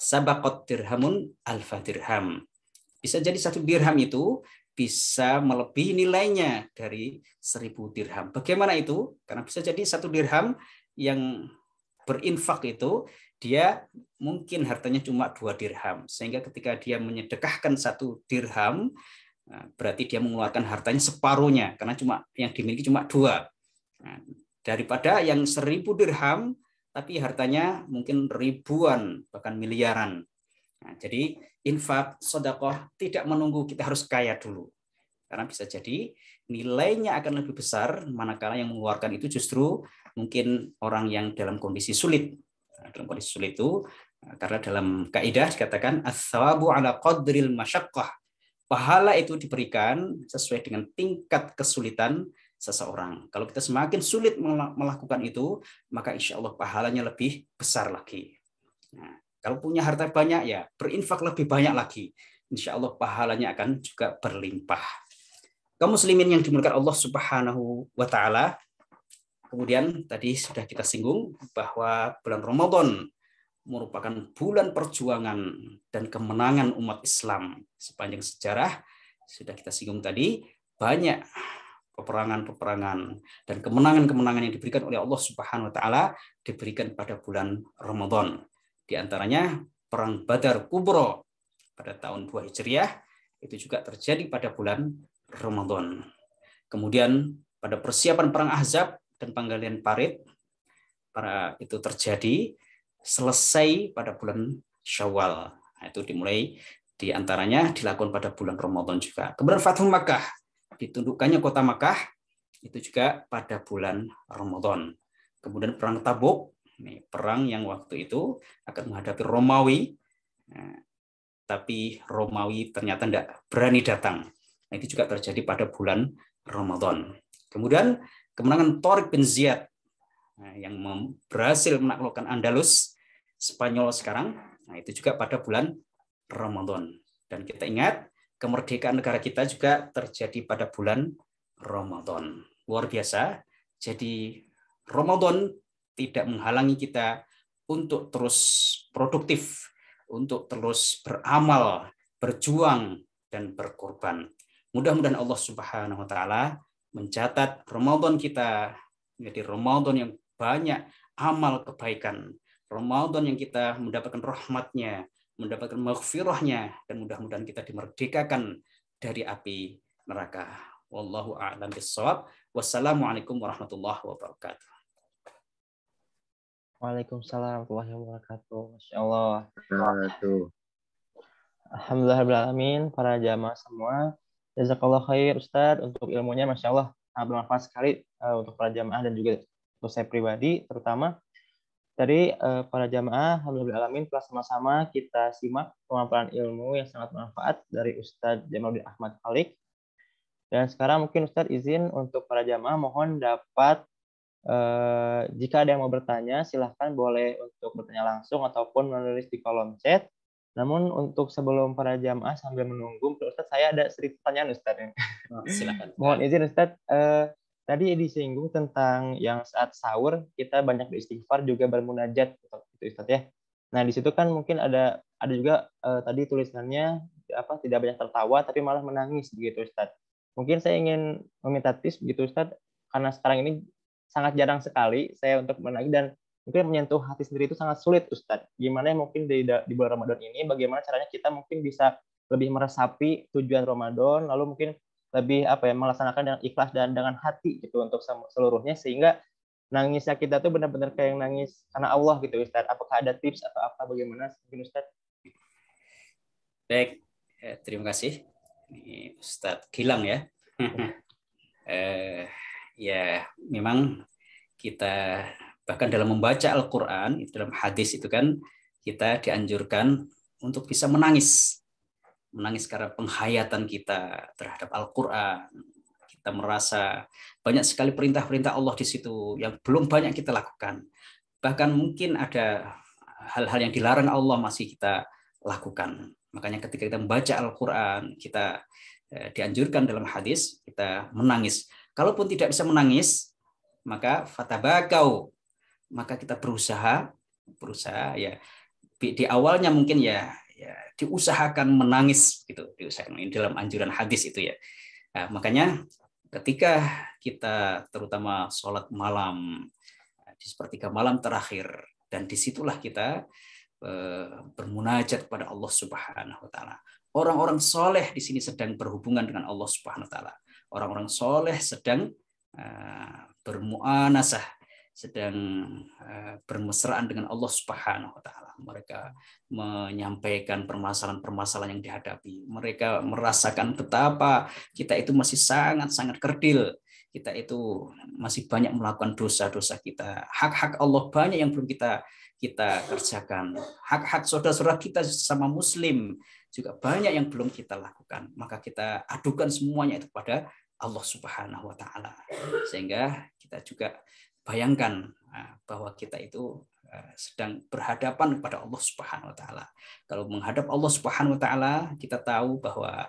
sabaqat dirhamun alfa dirham. Bisa jadi 1 dirham itu bisa melebihi nilainya dari 1000 dirham. Bagaimana itu? Karena bisa jadi 1 dirham yang berinfak itu dia mungkin hartanya cuma 2 dirham. Sehingga ketika dia menyedekahkan 1 dirham, berarti dia mengeluarkan hartanya separuhnya, karena cuma yang dimiliki cuma 2. Daripada yang 1000 dirham, tapi hartanya mungkin ribuan, bahkan miliaran. Jadi infak, sedekah tidak menunggu kita harus kaya dulu. Karena bisa jadi nilainya akan lebih besar manakala yang mengeluarkan itu justru mungkin orang yang dalam kondisi sulit. Dalam kondisi sulit itu, karena dalam kaidah dikatakan ats-tsawabu ala qadril masyaqqah. Pahala itu diberikan sesuai dengan tingkat kesulitan seseorang. Kalau kita semakin sulit melakukan itu, maka insya Allah pahalanya lebih besar lagi. Nah, kalau punya harta banyak, ya berinfak lebih banyak lagi. Insya Allah pahalanya akan juga berlimpah. Kaum muslimin yang dimuliakan Allah Subhanahu wa taala, kemudian tadi sudah kita singgung bahwa bulan Ramadan merupakan bulan perjuangan dan kemenangan umat Islam sepanjang sejarah. Sudah kita singgung tadi, banyak peperangan-peperangan dan kemenangan-kemenangan yang diberikan oleh Allah Subhanahu wa taala diberikan pada bulan Ramadan. Di antaranya perang Badar Kubro pada tahun 2 Hijriah itu juga terjadi pada bulan Ramadan. Kemudian pada persiapan perang Ahzab dan penggalian Parit itu terjadi selesai pada bulan Syawal. Nah, itu dimulai di antaranya dilakukan pada bulan Ramadan juga. Kemudian Fathul Makkah, ditundukkannya kota Makkah itu juga pada bulan Ramadan. Kemudian perang Tabuk, ini perang yang waktu itu akan menghadapi Romawi, tapi Romawi ternyata tidak berani datang. Nah, itu juga terjadi pada bulan Ramadan. Kemudian kemenangan Tariq bin Ziyad yang berhasil menaklukkan Andalus, Spanyol sekarang, nah itu juga pada bulan Ramadan. Dan kita ingat, kemerdekaan negara kita juga terjadi pada bulan Ramadan. Luar biasa. Jadi Ramadan tidak menghalangi kita untuk terus produktif, untuk terus beramal, berjuang, dan berkorban. Mudah-mudahan Allah Subhanahu wa taala mencatat Ramadan kita menjadi Ramadan yang banyak amal kebaikan, Ramadan yang kita mendapatkan rahmatnya, mendapatkan maghfirahnya, dan mudah-mudahan kita dimerdekakan dari api neraka. Wallahu a'lam bishawab. Wassalamualaikum warahmatullahi wabarakatuh. Waalaikumsalam warahmatullahi wabarakatuh. Masya Allah. Alhamdulillahirrahmanirrahim. Para jamaah semua, jazakallah khair Ustadz untuk ilmunya. Masya Allah, sangat bermanfaat sekali untuk para jamaah dan juga untuk saya pribadi terutama. Tadi para jamaah, alhamdulillahirrahmanirrahim, telah sama-sama kita simak pemaparan ilmu yang sangat bermanfaat dari Ustadz Jamaluddin Ahmad Khalik. Dan sekarang mungkin Ustadz izin untuk para jamaah mohon dapat jika ada yang mau bertanya silahkan boleh untuk bertanya langsung ataupun menulis di kolom chat. Namun untuk sebelum para jamaah sambil menunggu, Ustadz saya ada sedikit pertanyaan Ustadz. Silakan. Mohon izin Ustadz. Tadi disinggung tentang yang saat sahur kita banyak beristighfar juga bermunajat gitu Ustaz ya. Nah, di situ kan mungkin ada juga tadi tulisannya tidak banyak tertawa tapi malah menangis begitu Ustaz. Mungkin saya ingin meminta tips begitu Ustaz, karena sekarang ini sangat jarang sekali saya untuk menagih, dan mungkin menyentuh hati sendiri itu sangat sulit, Ustadz. Gimana mungkin di bulan Ramadan ini, bagaimana caranya kita mungkin bisa lebih meresapi tujuan Ramadan, lalu mungkin lebih melaksanakan dengan ikhlas dan dengan hati gitu untuk seluruhnya, sehingga nangisnya kita tuh benar-benar kayak yang nangis karena Allah gitu, Ustadz. Apakah ada tips atau apa, bagaimana mungkin, Ustadz? Baik, terima kasih. Ini Ustadz Gilang ya. Ya, memang kita bahkan dalam membaca Al-Quran, dalam hadis itu kan kita dianjurkan untuk bisa menangis karena penghayatan kita terhadap Al-Quran. Kita merasa banyak sekali perintah-perintah Allah di situ yang belum banyak kita lakukan. Bahkan mungkin ada hal-hal yang dilarang Allah masih kita lakukan. Makanya ketika kita membaca Al-Quran, kita dianjurkan dalam hadis kita menangis. Kalaupun tidak bisa menangis, maka fatabakau, maka kita berusaha ya di awalnya mungkin ya diusahakan menangis gitu, diusahakan ini dalam anjuran hadis itu ya. Nah, makanya ketika kita terutama sholat malam di sepertiga malam terakhir, dan disitulah kita bermunajat kepada Allah Subhanahu Wa Taala. Orang-orang soleh di sini sedang berhubungan dengan Allah Subhanahu Wa Taala. Orang-orang soleh sedang bermuanasah, sedang bermesraan dengan Allah Subhanahu Wa Taala. Mereka menyampaikan permasalahan-permasalahan yang dihadapi. Mereka merasakan betapa kita itu masih sangat-sangat kerdil. Kita itu masih banyak melakukan dosa-dosa kita. Hak-hak Allah banyak yang belum kita kerjakan. Hak-hak saudara-saudara kita sama Muslim juga banyak yang belum kita lakukan. Maka kita adukan semuanya itu kepada Allah Subhanahu Wa Taala. Sehingga kita juga bayangkan bahwa kita itu sedang berhadapan kepada Allah Subhanahu Wa Taala. Kalau menghadap Allah Subhanahu Wa Taala, kita tahu bahwa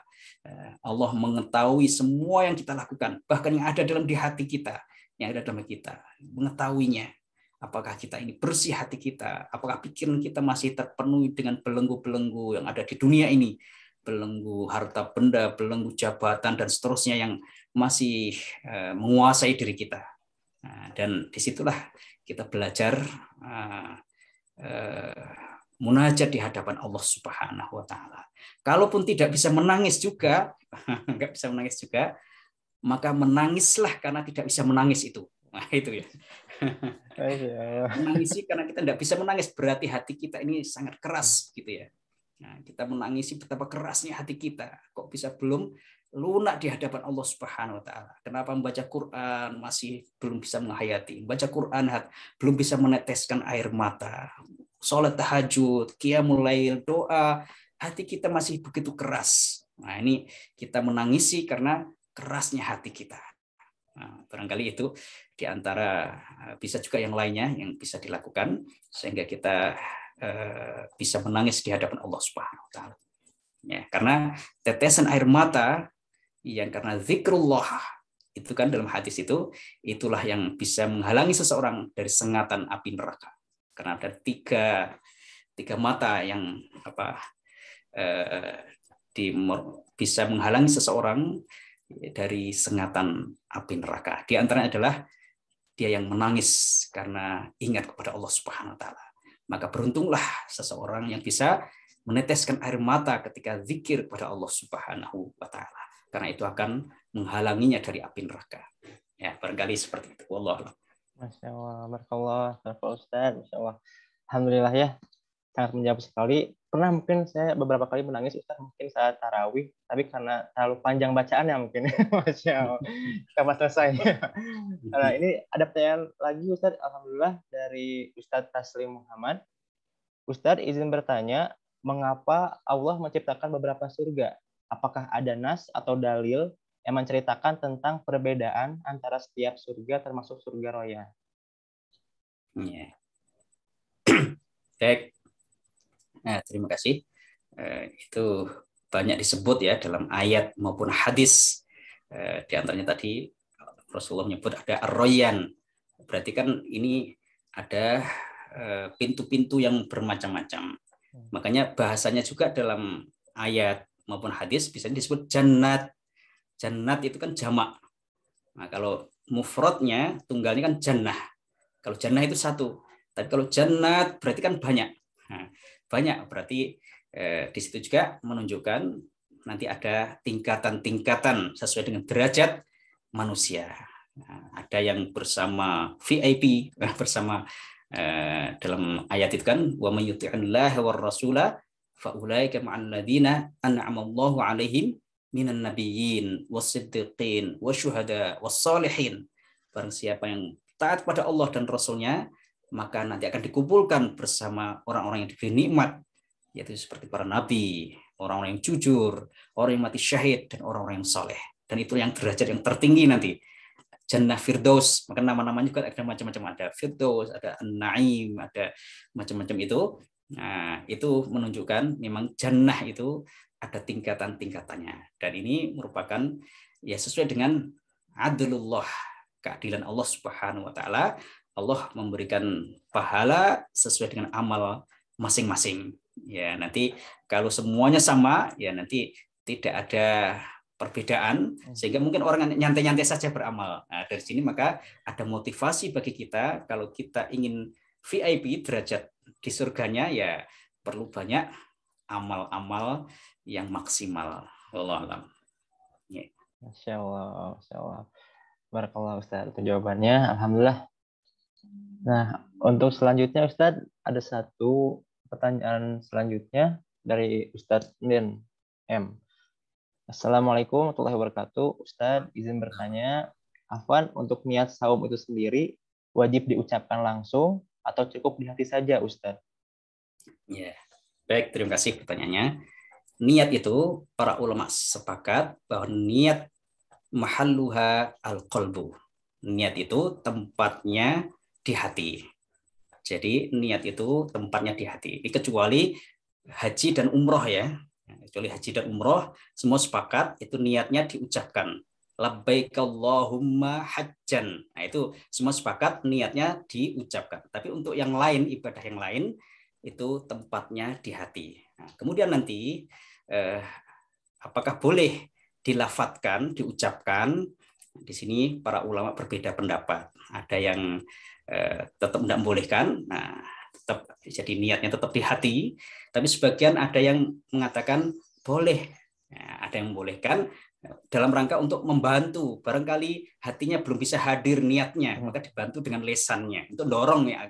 Allah mengetahui semua yang kita lakukan, bahkan yang ada dalam di hati kita, yang ada dalam kita, mengetahuinya. Apakah kita ini bersih hati kita? Apakah pikiran kita masih terpenuhi dengan belenggu-belenggu yang ada di dunia ini? Belenggu harta benda, belenggu jabatan, dan seterusnya yang masih menguasai diri kita. Dan disitulah kita belajar munajat di hadapan Allah Subhanahu Wa Taala. Kalaupun tidak bisa menangis juga, nggak bisa menangis juga, maka menangislah karena tidak bisa menangis itu. Nah, itu ya. Menangisi karena kita tidak bisa menangis, berarti hati kita ini sangat keras gitu ya. Nah, kita menangisi betapa kerasnya hati kita, kok bisa belum lunak di hadapan Allah Subhanahu Wa Taala. Kenapa membaca Quran masih belum bisa menghayati? Membaca Quran belum bisa meneteskan air mata. Salat tahajud, qiyamul lail, doa, hati kita masih begitu keras. Nah, ini kita menangisi karena kerasnya hati kita. Nah, barangkali itu di antara bisa juga yang lainnya yang bisa dilakukan sehingga kita bisa menangis di hadapan Allah Subhanahu Wa Taala. Ya, karena tetesan air mata yang karena zikrullah itu kan dalam hadis itu, itulah yang bisa menghalangi seseorang dari sengatan api neraka. Karena ada tiga mata yang bisa menghalangi seseorang dari sengatan api neraka. Di antaranya adalah dia yang menangis karena ingat kepada Allah Subhanahu Wa Taala. Maka beruntunglah seseorang yang bisa meneteskan air mata ketika zikir kepada Allah Subhanahu Wa Taala. Karena itu akan menghalanginya dari api neraka. Ya, barangkali seperti itu. Wallah. Masya Allah, barakallah, Ustaz. Masya Allah. Alhamdulillah ya, sangat menjawab sekali. Pernah mungkin saya beberapa kali menangis, Ustaz, mungkin saat tarawih, tapi karena terlalu panjang bacaannya mungkin. Masya Allah. Kapan selesai. Nah, ini ada pertanyaan lagi, Ustaz. Alhamdulillah, dari Ustaz Taslim Muhammad. Ustaz izin bertanya, mengapa Allah menciptakan beberapa surga? Apakah ada nas atau dalil yang menceritakan tentang perbedaan antara setiap surga termasuk surga roya? Ya. Baik. Nah, terima kasih. Itu banyak disebut ya dalam ayat maupun hadis. Di antaranya tadi Rasulullah menyebut ada ar-royan. Berarti kan ini ada pintu-pintu yang bermacam-macam. Makanya bahasanya juga dalam ayat maupun hadis bisa disebut jannat. Jannat itu kan jamak. Nah, kalau mufradnya, tunggalnya kan jannah. Kalau jannah itu satu, tapi kalau jannat berarti kan banyak. Nah, banyak berarti di situ juga menunjukkan nanti ada tingkatan-tingkatan sesuai dengan derajat manusia. Nah, ada yang bersama VIP, bersama dalam ayat itu kan, wa may yuti'illaha war rasula fa ulaika ma'al ladzina an'ama Allahu 'alaihim minan nabiyyin was-siddiqin wasyuhada was-shalihin. Barang siapa yang taat pada Allah dan Rasulnya, maka nanti akan dikumpulkan bersama orang-orang yang diberi nikmat, yaitu seperti para nabi, orang-orang yang jujur, orang yang mati syahid, dan orang-orang yang saleh. Dan itu yang derajat yang tertinggi nanti. Jannah Firdaus, maka nama-namanya juga ada macam-macam, ada Firdaus, ada An-Naim, ada macam-macam itu. Nah, itu menunjukkan memang jannah itu ada tingkatan-tingkatannya. Dan ini merupakan ya sesuai dengan adlullah, keadilan Allah Subhanahu wa taala. Allah memberikan pahala sesuai dengan amal masing-masing. Ya, nanti kalau semuanya sama, ya nanti tidak ada perbedaan, sehingga mungkin orang nyantai-nyantai saja beramal. Nah, dari sini maka ada motivasi bagi kita, kalau kita ingin VIP derajat di surganya, ya perlu banyak amal-amal yang maksimal. Wallahu a'lam. Masya Allah, Masya Allah. Barakallah Ustaz untuk jawabannya. Alhamdulillah. Nah, untuk selanjutnya Ustaz, ada satu pertanyaan selanjutnya dari Ustaz Nin M. Assalamualaikum warahmatullahi wabarakatuh. Ustaz, izin bertanya, afwan, untuk niat saum itu sendiri wajib diucapkan langsung atau cukup di hati saja, Ustaz? Ya, baik, terima kasih pertanyaannya. Niat itu para ulama sepakat bahwa niat mahalluha al-qalbu. Niat itu tempatnya di hati. Jadi niat itu tempatnya di hati. Ini kecuali haji dan umroh ya. Kecuali haji dan umroh, semua sepakat itu niatnya diucapkan. Labbaik Allahumma hajjan. Nah, itu semua sepakat niatnya diucapkan. Tapi untuk yang lain, ibadah yang lain, itu tempatnya di hati. Nah, kemudian nanti apakah boleh dilafatkan, diucapkan? Di sini para ulama berbeda pendapat. Ada yang tetap tidak membolehkan. Nah, tetap jadi niatnya tetap di hati. Tapi sebagian ada yang mengatakan boleh. Nah, ada yang membolehkan dalam rangka untuk membantu, barangkali hatinya belum bisa hadir niatnya, maka dibantu dengan lesannya untuk dorong ya,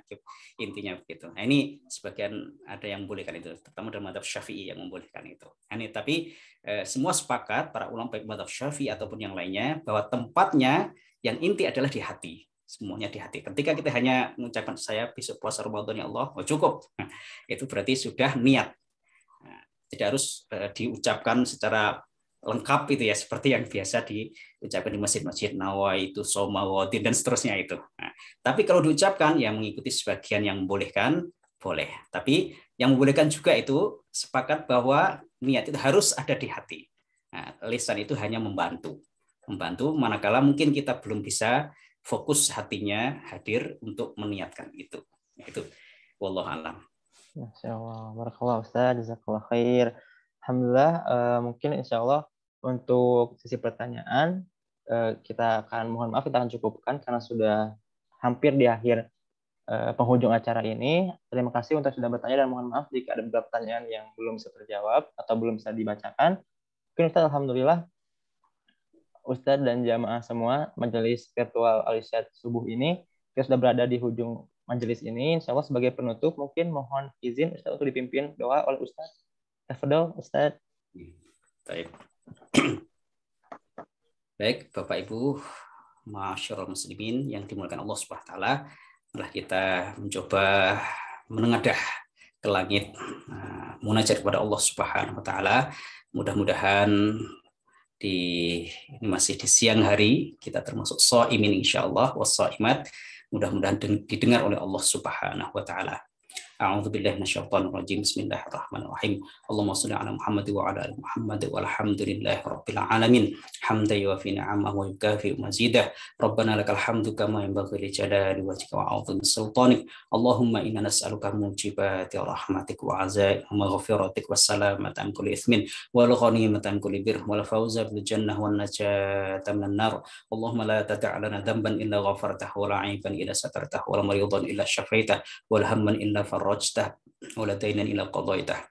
intinya begitu. Nah, ini sebagian ada yang membolehkan itu, terutama dalam mazhab Syafi'i yang membolehkan itu. Nah, ini tapi semua sepakat para ulama baik mazhab Syafi'i ataupun yang lainnya bahwa tempatnya yang inti adalah di hati, semuanya di hati. Ketika kita hanya mengucapkan saya besok puasa Ramadan ya Allah, oh cukup, nah, itu berarti sudah niat. Nah, tidak harus diucapkan secara lengkap itu ya, seperti yang biasa diucapkan di masjid-masjid nawaitu somawatin dan seterusnya itu. Nah, tapi kalau diucapkan ya mengikuti sebagian yang membolehkan, boleh. Tapi yang membolehkan juga itu sepakat bahwa niat itu harus ada di hati. Nah, lisan itu hanya membantu manakala mungkin kita belum bisa fokus hatinya hadir untuk meniatkan itu. Itu wallahu alam. Masya Allah, barakallah Ustaz, jazakallah khair. Alhamdulillah, mungkin insya Allah untuk sesi pertanyaan kita akan mohon maaf, kita akan cukupkan karena sudah hampir di akhir penghujung acara ini. Terima kasih untuk sudah bertanya dan mohon maaf jika ada beberapa pertanyaan yang belum bisa terjawab atau belum bisa dibacakan. Mungkin Ustaz, alhamdulillah Ustaz dan jamaah semua majelis virtual Al-Irsyad subuh ini kita sudah berada di hujung majelis ini. Insya Allah sebagai penutup mungkin mohon izin Ustaz untuk dipimpin doa oleh Ustaz. Tafadhol Ustaz. Baik. Baik, Bapak Ibu, masyaallah muslimin yang dimuliakan Allah Subhanahu wa taala, telah kita mencoba menengadah ke langit munajat kepada Allah Subhanahu wa taala. Mudah-mudahan ini masih di siang hari, kita termasuk shaimin insyaallah was shaimat. Mudah-mudahan didengar oleh Allah Subhanahu wa taala. A'udzu billahi minasyaitonir rajim. Bismillahirrahmanirrahim. Allahumma shalli ala Muhammad wa ala ali Muhammad walhamdulillahi rabbil alamin. Hamdan yuwafi ni'amahu wa yukafi mazidah. Rabbana lakal hamdu kama yanbaghi li jalali wajhika wa 'azimi sultanik. Allahumma inna nas'aluka mujibati rahmatik wa 'azaima maghfiratik wa salamatan min kulli itsmin wal ghanimatan min kulli birr wal fawza bil jannah wan najata minan nar. Allahumma la tada' lana dhanban illa ghafartahu wa la 'aiban illa satartahu wa la maridan illa syafaitahu wa la hamman illa farajtahu wa la daynan illa qadaitahu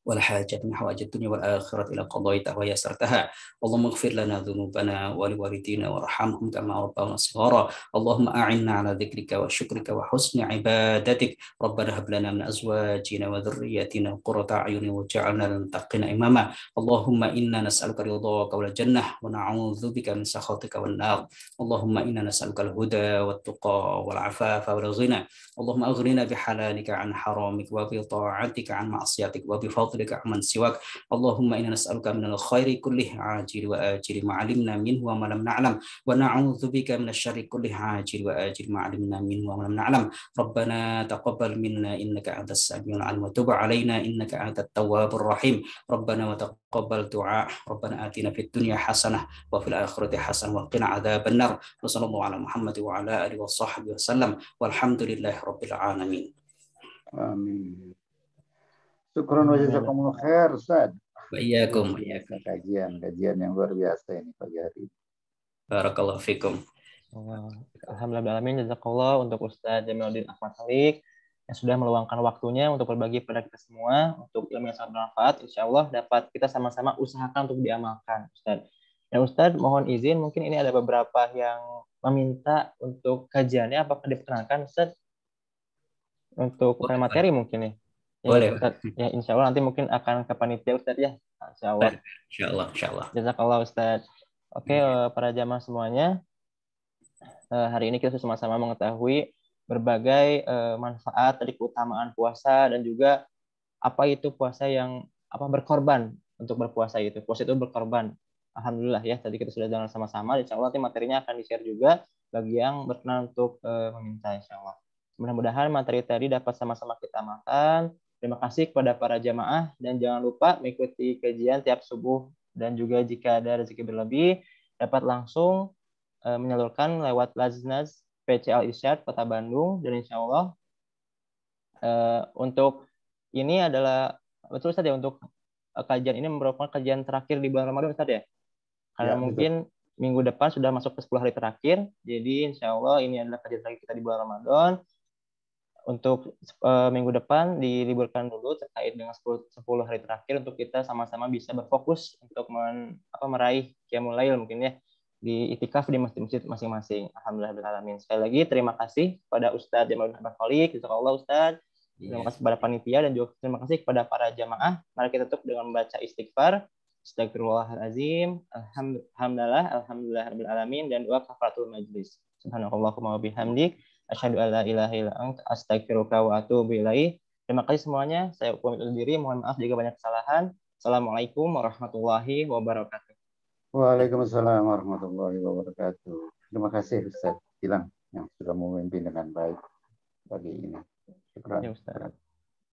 ولا حاجة من حوائج الدنيا والآخرة إلى قضيتها ويسرتها. اللهم اغفر لنا ذنوبنا ولوالدينا وارحمهم كما ربونا صغارا. اللهم أعنا على ذكرك وشكرك وحسن عبادتك. ربنا هب لنا من أزواجنا وذرياتنا قرة أعين واجعلنا للمتقين إماما. اللهم إنا نسألك رضاك والجنة ونعوذ بك من سخطك والنار. اللهم إنا نسألك الهدى والتقى والعفاف والغنى. اللهم أغننا بحلالك عن حرامك وبطاعتك عن معصيتك وبفضلك عمن سواك. اللهم إنا نسألك من الخير كله عاجل وآجل ما علمنا منه وما لم نعلم ونعوذ بك من الشر كله عاجل وآجل ما علمنا منه وما لم نعلم. ربنا تقبل منا إنك أنت السميع العليم وتب علينا إنك أنت التواب الرحيم. ربنا وتقبل دعاء. ربنا آتنا في الدنيا حسنة وفي الآخرة حسنة وقنا عذاب النار. وصلى الله على محمد وعلى آله وصحبه وسلم والحمد لله رب العالمين. Amin. Syukron wa jazakumullah khair, Ustaz. Wa iyyakum. Kajian yang luar biasa ini pagi hari. Barakallahu fikum. Alhamdulillah, jazakallah untuk Ustaz Jamaluddin Ahmad Khaliq yang sudah meluangkan waktunya untuk berbagi pada kita semua untuk ilmu yang sangat bermanfaat. Insya Allah dapat kita sama-sama usahakan untuk diamalkan, Ustaz. Ya Ustaz, mohon izin, mungkin ini ada beberapa yang meminta untuk kajiannya, apakah diperkenankan Ustaz? Untuk materi mungkin ya. Boleh. Ustaz, ya insya Allah nanti mungkin akan ke panitia Ustaz ya. Insya Allah. Insya Allah. Jazakallah Ustaz. Oke, para jamaah semuanya, hari ini kita sama-sama mengetahui berbagai manfaat dari keutamaan puasa dan juga apa itu puasa yang berkorban untuk berpuasa itu. Puasa itu berkorban. Alhamdulillah ya, tadi kita sudah jalan sama-sama. Insya Allah nanti materinya akan di-share juga bagi yang berkenan untuk meminta insya Allah. Mudah-mudahan materi tadi dapat sama-sama kita makan. Terima kasih kepada para jamaah dan jangan lupa mengikuti kajian tiap subuh dan juga jika ada rezeki berlebih dapat langsung menyalurkan lewat Laznaz PCL Irsyad Kota Bandung dan insya Allah untuk ini adalah betul Ustaz ya, untuk kajian ini merupakan kajian terakhir di bulan Ramadan Ustaz ya, karena mungkin minggu depan sudah masuk ke 10 hari terakhir, jadi insya Allah ini adalah kajian terakhir kita di bulan Ramadan. Untuk minggu depan diliburkan dulu terkait dengan 10 hari terakhir untuk kita sama-sama bisa berfokus untuk meraih Qiyamul Lail mungkin ya di itikaf di masjid-masjid masing-masing. Alhamdulillahirabbil. Sekali lagi terima kasih kepada Ustaz Jamaluddin Ahmad Khaliq, jazakallah Ustaz. Terima kasih kepada panitia dan juga terima kasih kepada para jamaah. Mari kita tutup dengan membaca istighfar. Astagfirullahalazim. Alhamdulillahirabbil alamin dan doa kafaratul majlis. Subhanakallahumma wa bihamdik asyhadu an la ilaha illa anta astaghfiruka wa atubu ilaik. Terima kasih semuanya. Saya pamit undur diri. Mohon maaf jika banyak kesalahan. Assalamualaikum warahmatullahi wabarakatuh. Waalaikumsalam warahmatullahi wabarakatuh. Terima kasih Ustaz Gilang yang sudah memimpin dengan baik pagi ini. Syukran. Ya, Ustaz.